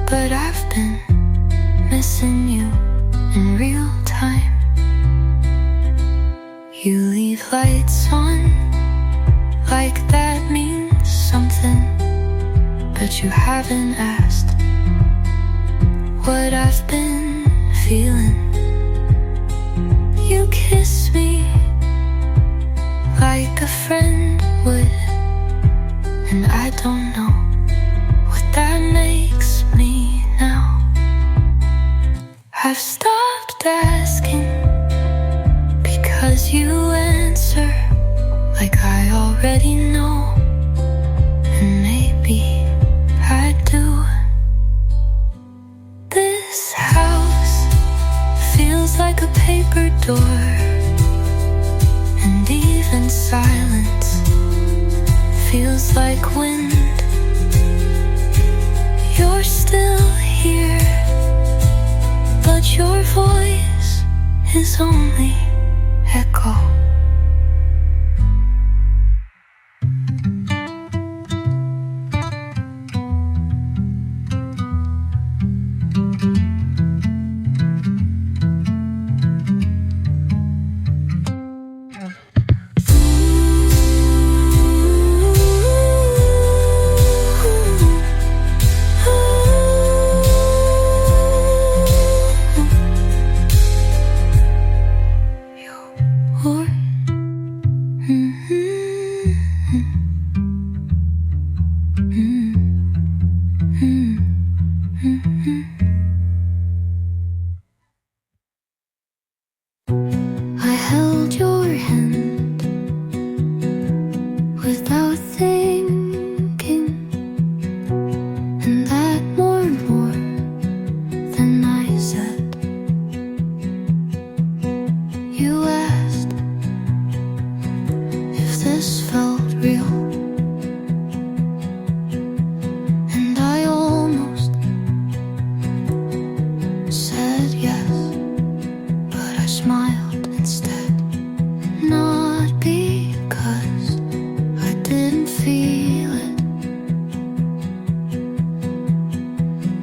but I've been missing you in real time. You leave lights on like that means something, but you haven't asked what I've been feeling. You kiss me like a friend would, and I don't know what that makes me now. I've stopped asking because you answer like I already know, and maybe I do. This house feels like a paper door, and even silence feels like wind. You're still here, but your voice is only echo. I held your hand without thinking, and that more than I said. You asked if this felt real, and I almost said yes, but I smiled instead. Not because I didn't feel it,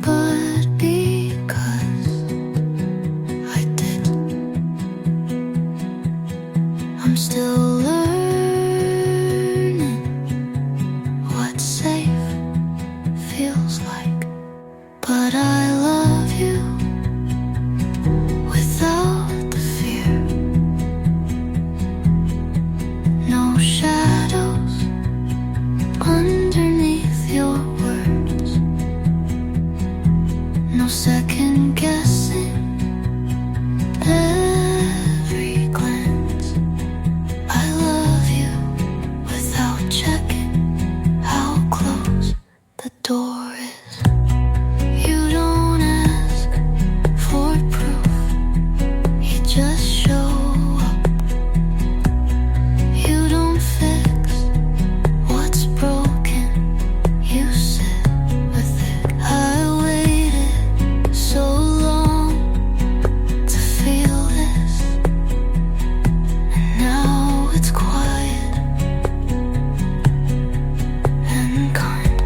but because I did. I'm still learning what safe feels like, but I love you without the fear. No shadows underneath your words, no second guessing every glance. I love you without checking how close the door is. You don't ask for proof, you just show up. You don't fix what's broken, you sit with it. I waited so long to feel this, and now it's quiet and kind.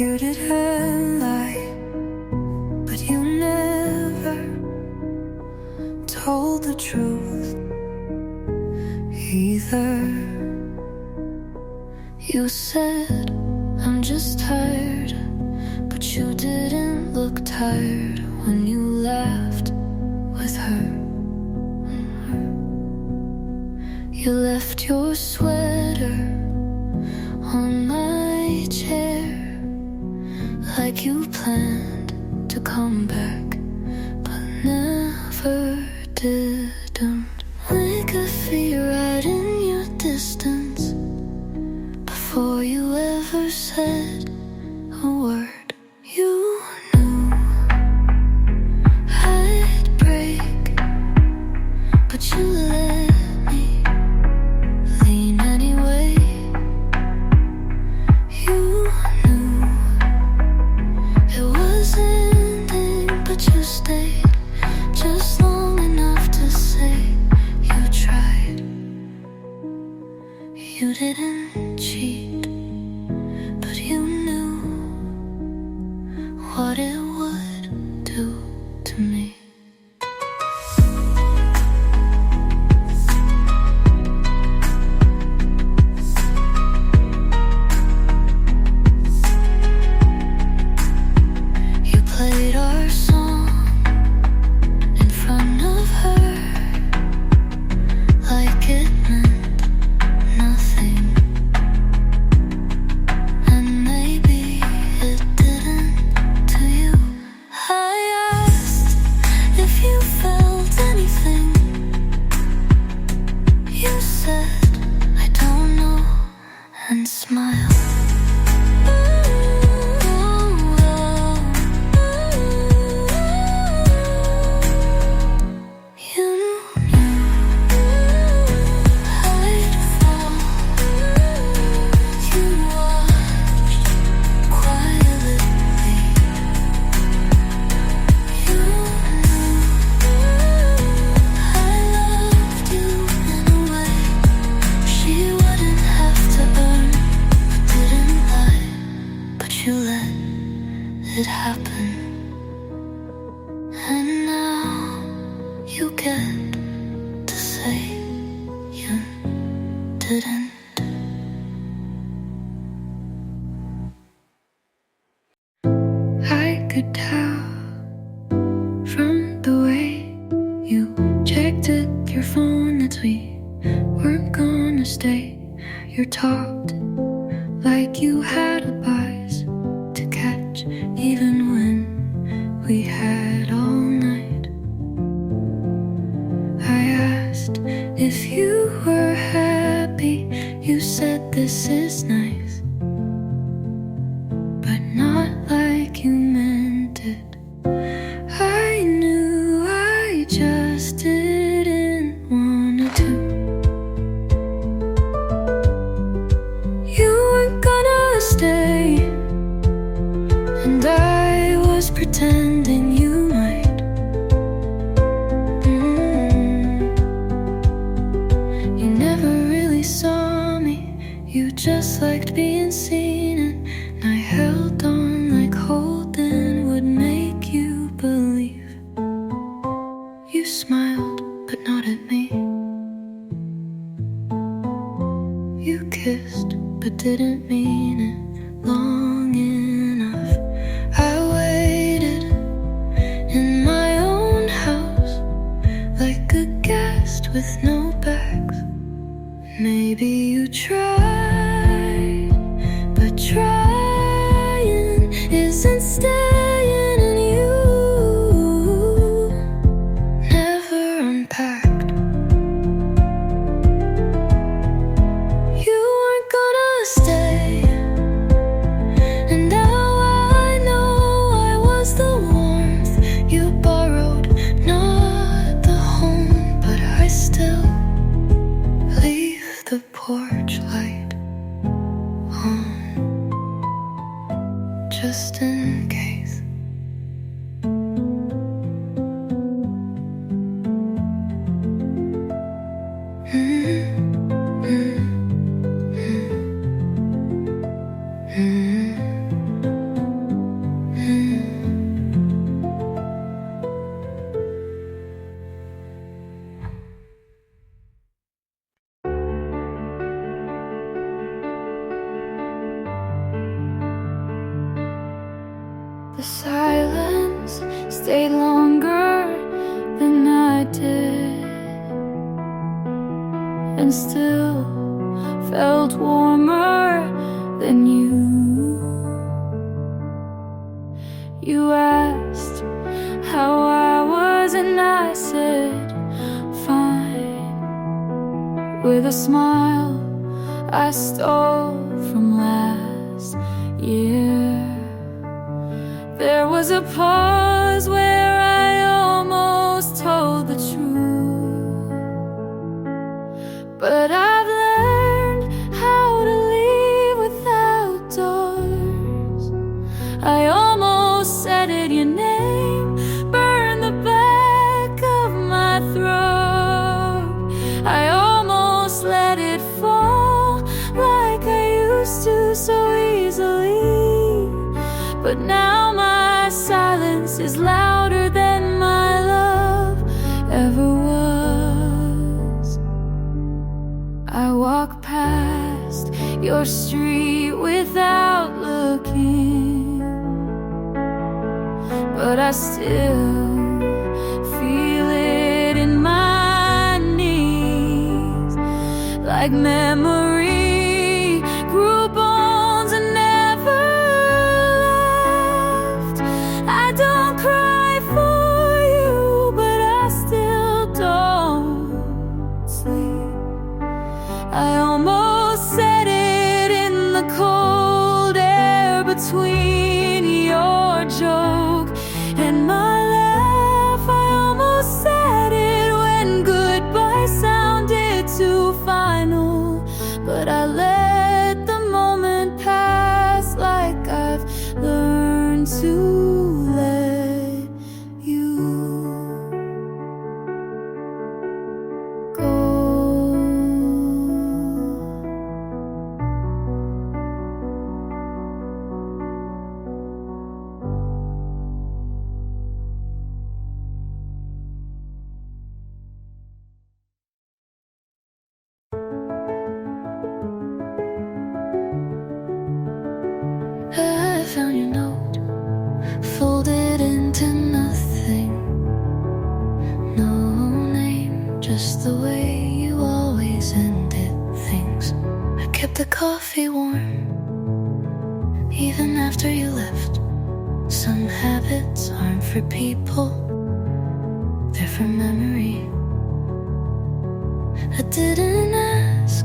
You didn't lie, but you never told the truth either. You said, I'm just tired, but you didn't look tired when you laughed with her. You left your sweater on my chair, like you planned to come back, but never didn't. We could feel right in your distance before you ever said a word. You knew I'd break, but you let me lean anyway. You knew it was ending, but you stayed just long enough to say you tried. You didn't cheat, but you knew what it would do to me. You played our song in front of her like it meant nothing. And maybe it didn't to you. I asked if you felt anything. You said, I don't know, and smiled. You knew I'd fall. You watched quietly. You knew I loved you in a way she wouldn't have to earn, but didn't lie. But you let it happen, and now you get to say you didn't. I could tell from the way you checked at your phone that we weren't gonna stay. You talked like you had a buzz to catch, even when we had all night. I asked if you were happy. You said this is nice, but not like you meant it. I knew I just didn't wanna to. You weren't gonna stay, and I was pretending you might. You never really saw me, you just liked being seen, and I held on like holding would make you believe. You smiled, but not at me. You kissed, but didn't mean it long enough. I waited in my own house like a guest with no bags. Maybe you tried, but trying isn't staying, and you never unpacked. You weren't gonna stay, and now I know I was the warmth you borrowed, not the home. But I still leave the porch light on, just in case. and still felt warmer than you. You asked how I was and I said fine. With a smile I stole from last year. There was a pause where I almost told the truth, but I've learned how to leave without doors. I almost said it, your name burned the back of my throat. I almost let it fall like I used to so easily, but now my silence is louder than my love ever was. I walk past your street without looking, but I still feel it in my knees, like memory grew bones and never left. I don't cry for you, but I still don't sleep. I almost said it in the cold air between your joke and my laugh. I almost said it when goodbye sounded too final, but I let the moment pass like I've learned to let you go. I found your note, folded into nothing. No name, just the way you always ended things. I kept the coffee warm, even after you left. Some habits aren't for people, they're for memory. I didn't ask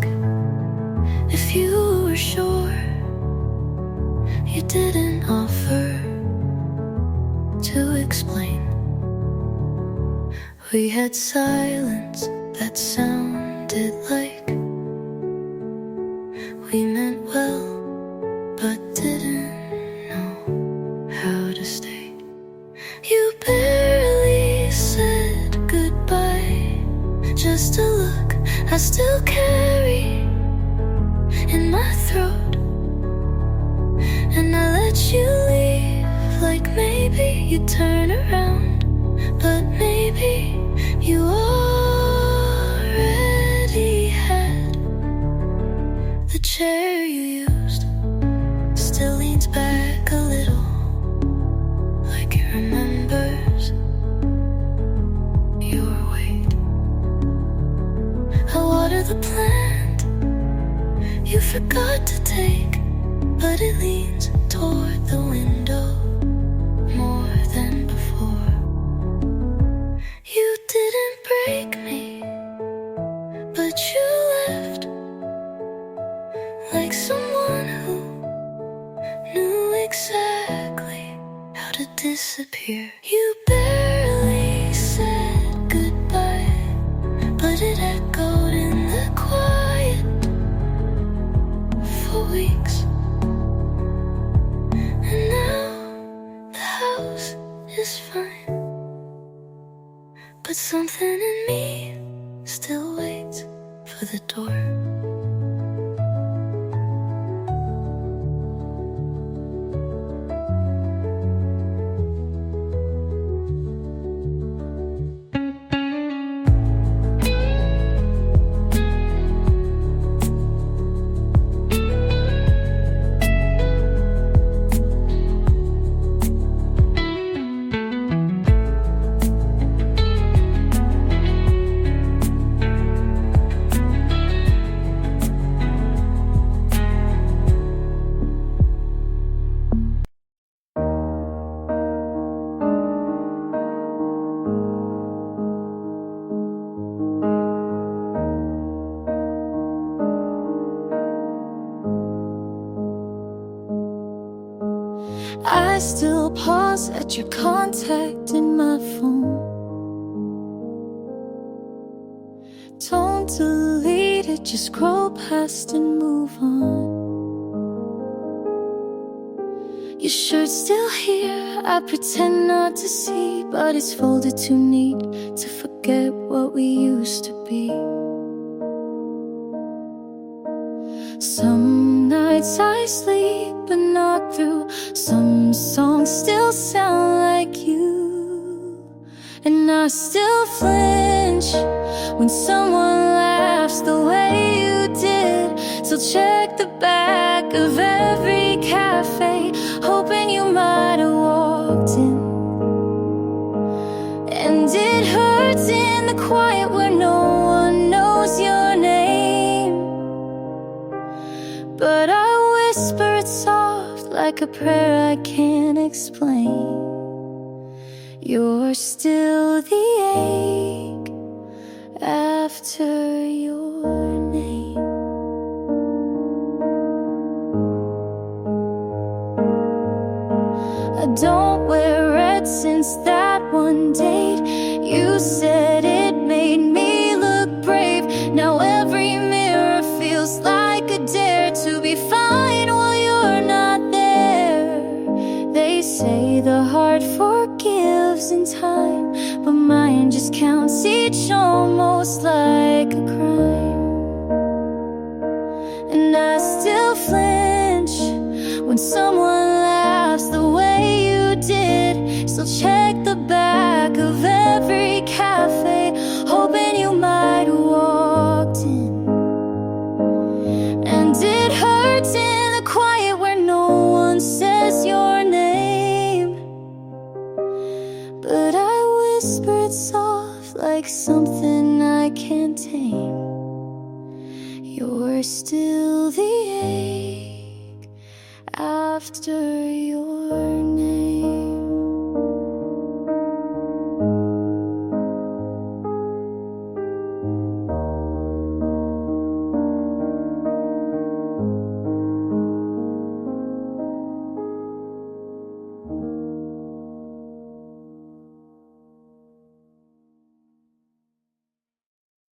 if you were sure. You didn't offer to explain. We had silence that sounded like we meant well, but didn't know how to stay. You barely said goodbye, just a look I still carry in my throat. And I let you leave, like maybe you'd turn around, but maybe you already had. The chair you used still leans back a little, like it remembers your weight. I water the plant you forgot to take, but it leans toward the window more than before. You didn't break me, but you left like someone who knew exactly how to disappear. You barely said goodbye, but it echoed in the quiet for weeks. And now the house is fine, but something in me still waits for the door. I still pause at your contact in my phone. Don't delete it, just scroll past and move on. Your shirt's still here, I pretend not to see, but it's folded too neat to forget what we used to be. Some nights I sleep but not through. Some songs still sound like you, and I still flinch when someone laughs the way you did. So check the back of every cafe, hoping you might have walked in. And it hurts in the quiet where no one knows your name, but I whisper it soft like a prayer I can't explain. You're still the ache after your name. I don't wear red since that one date. You said it made me look brave. Now every mirror feels like a dare to be fine while you're not there. They say the heart forgives in time, but mine just counts each almost like a crime. And I still flinch when someone laughs the way you did. So check the back of every cafe, hoping you might have walked in. And it hurts in the quiet where no one says your name, but I whisper it soft like something I can't tame. You're still the ache after your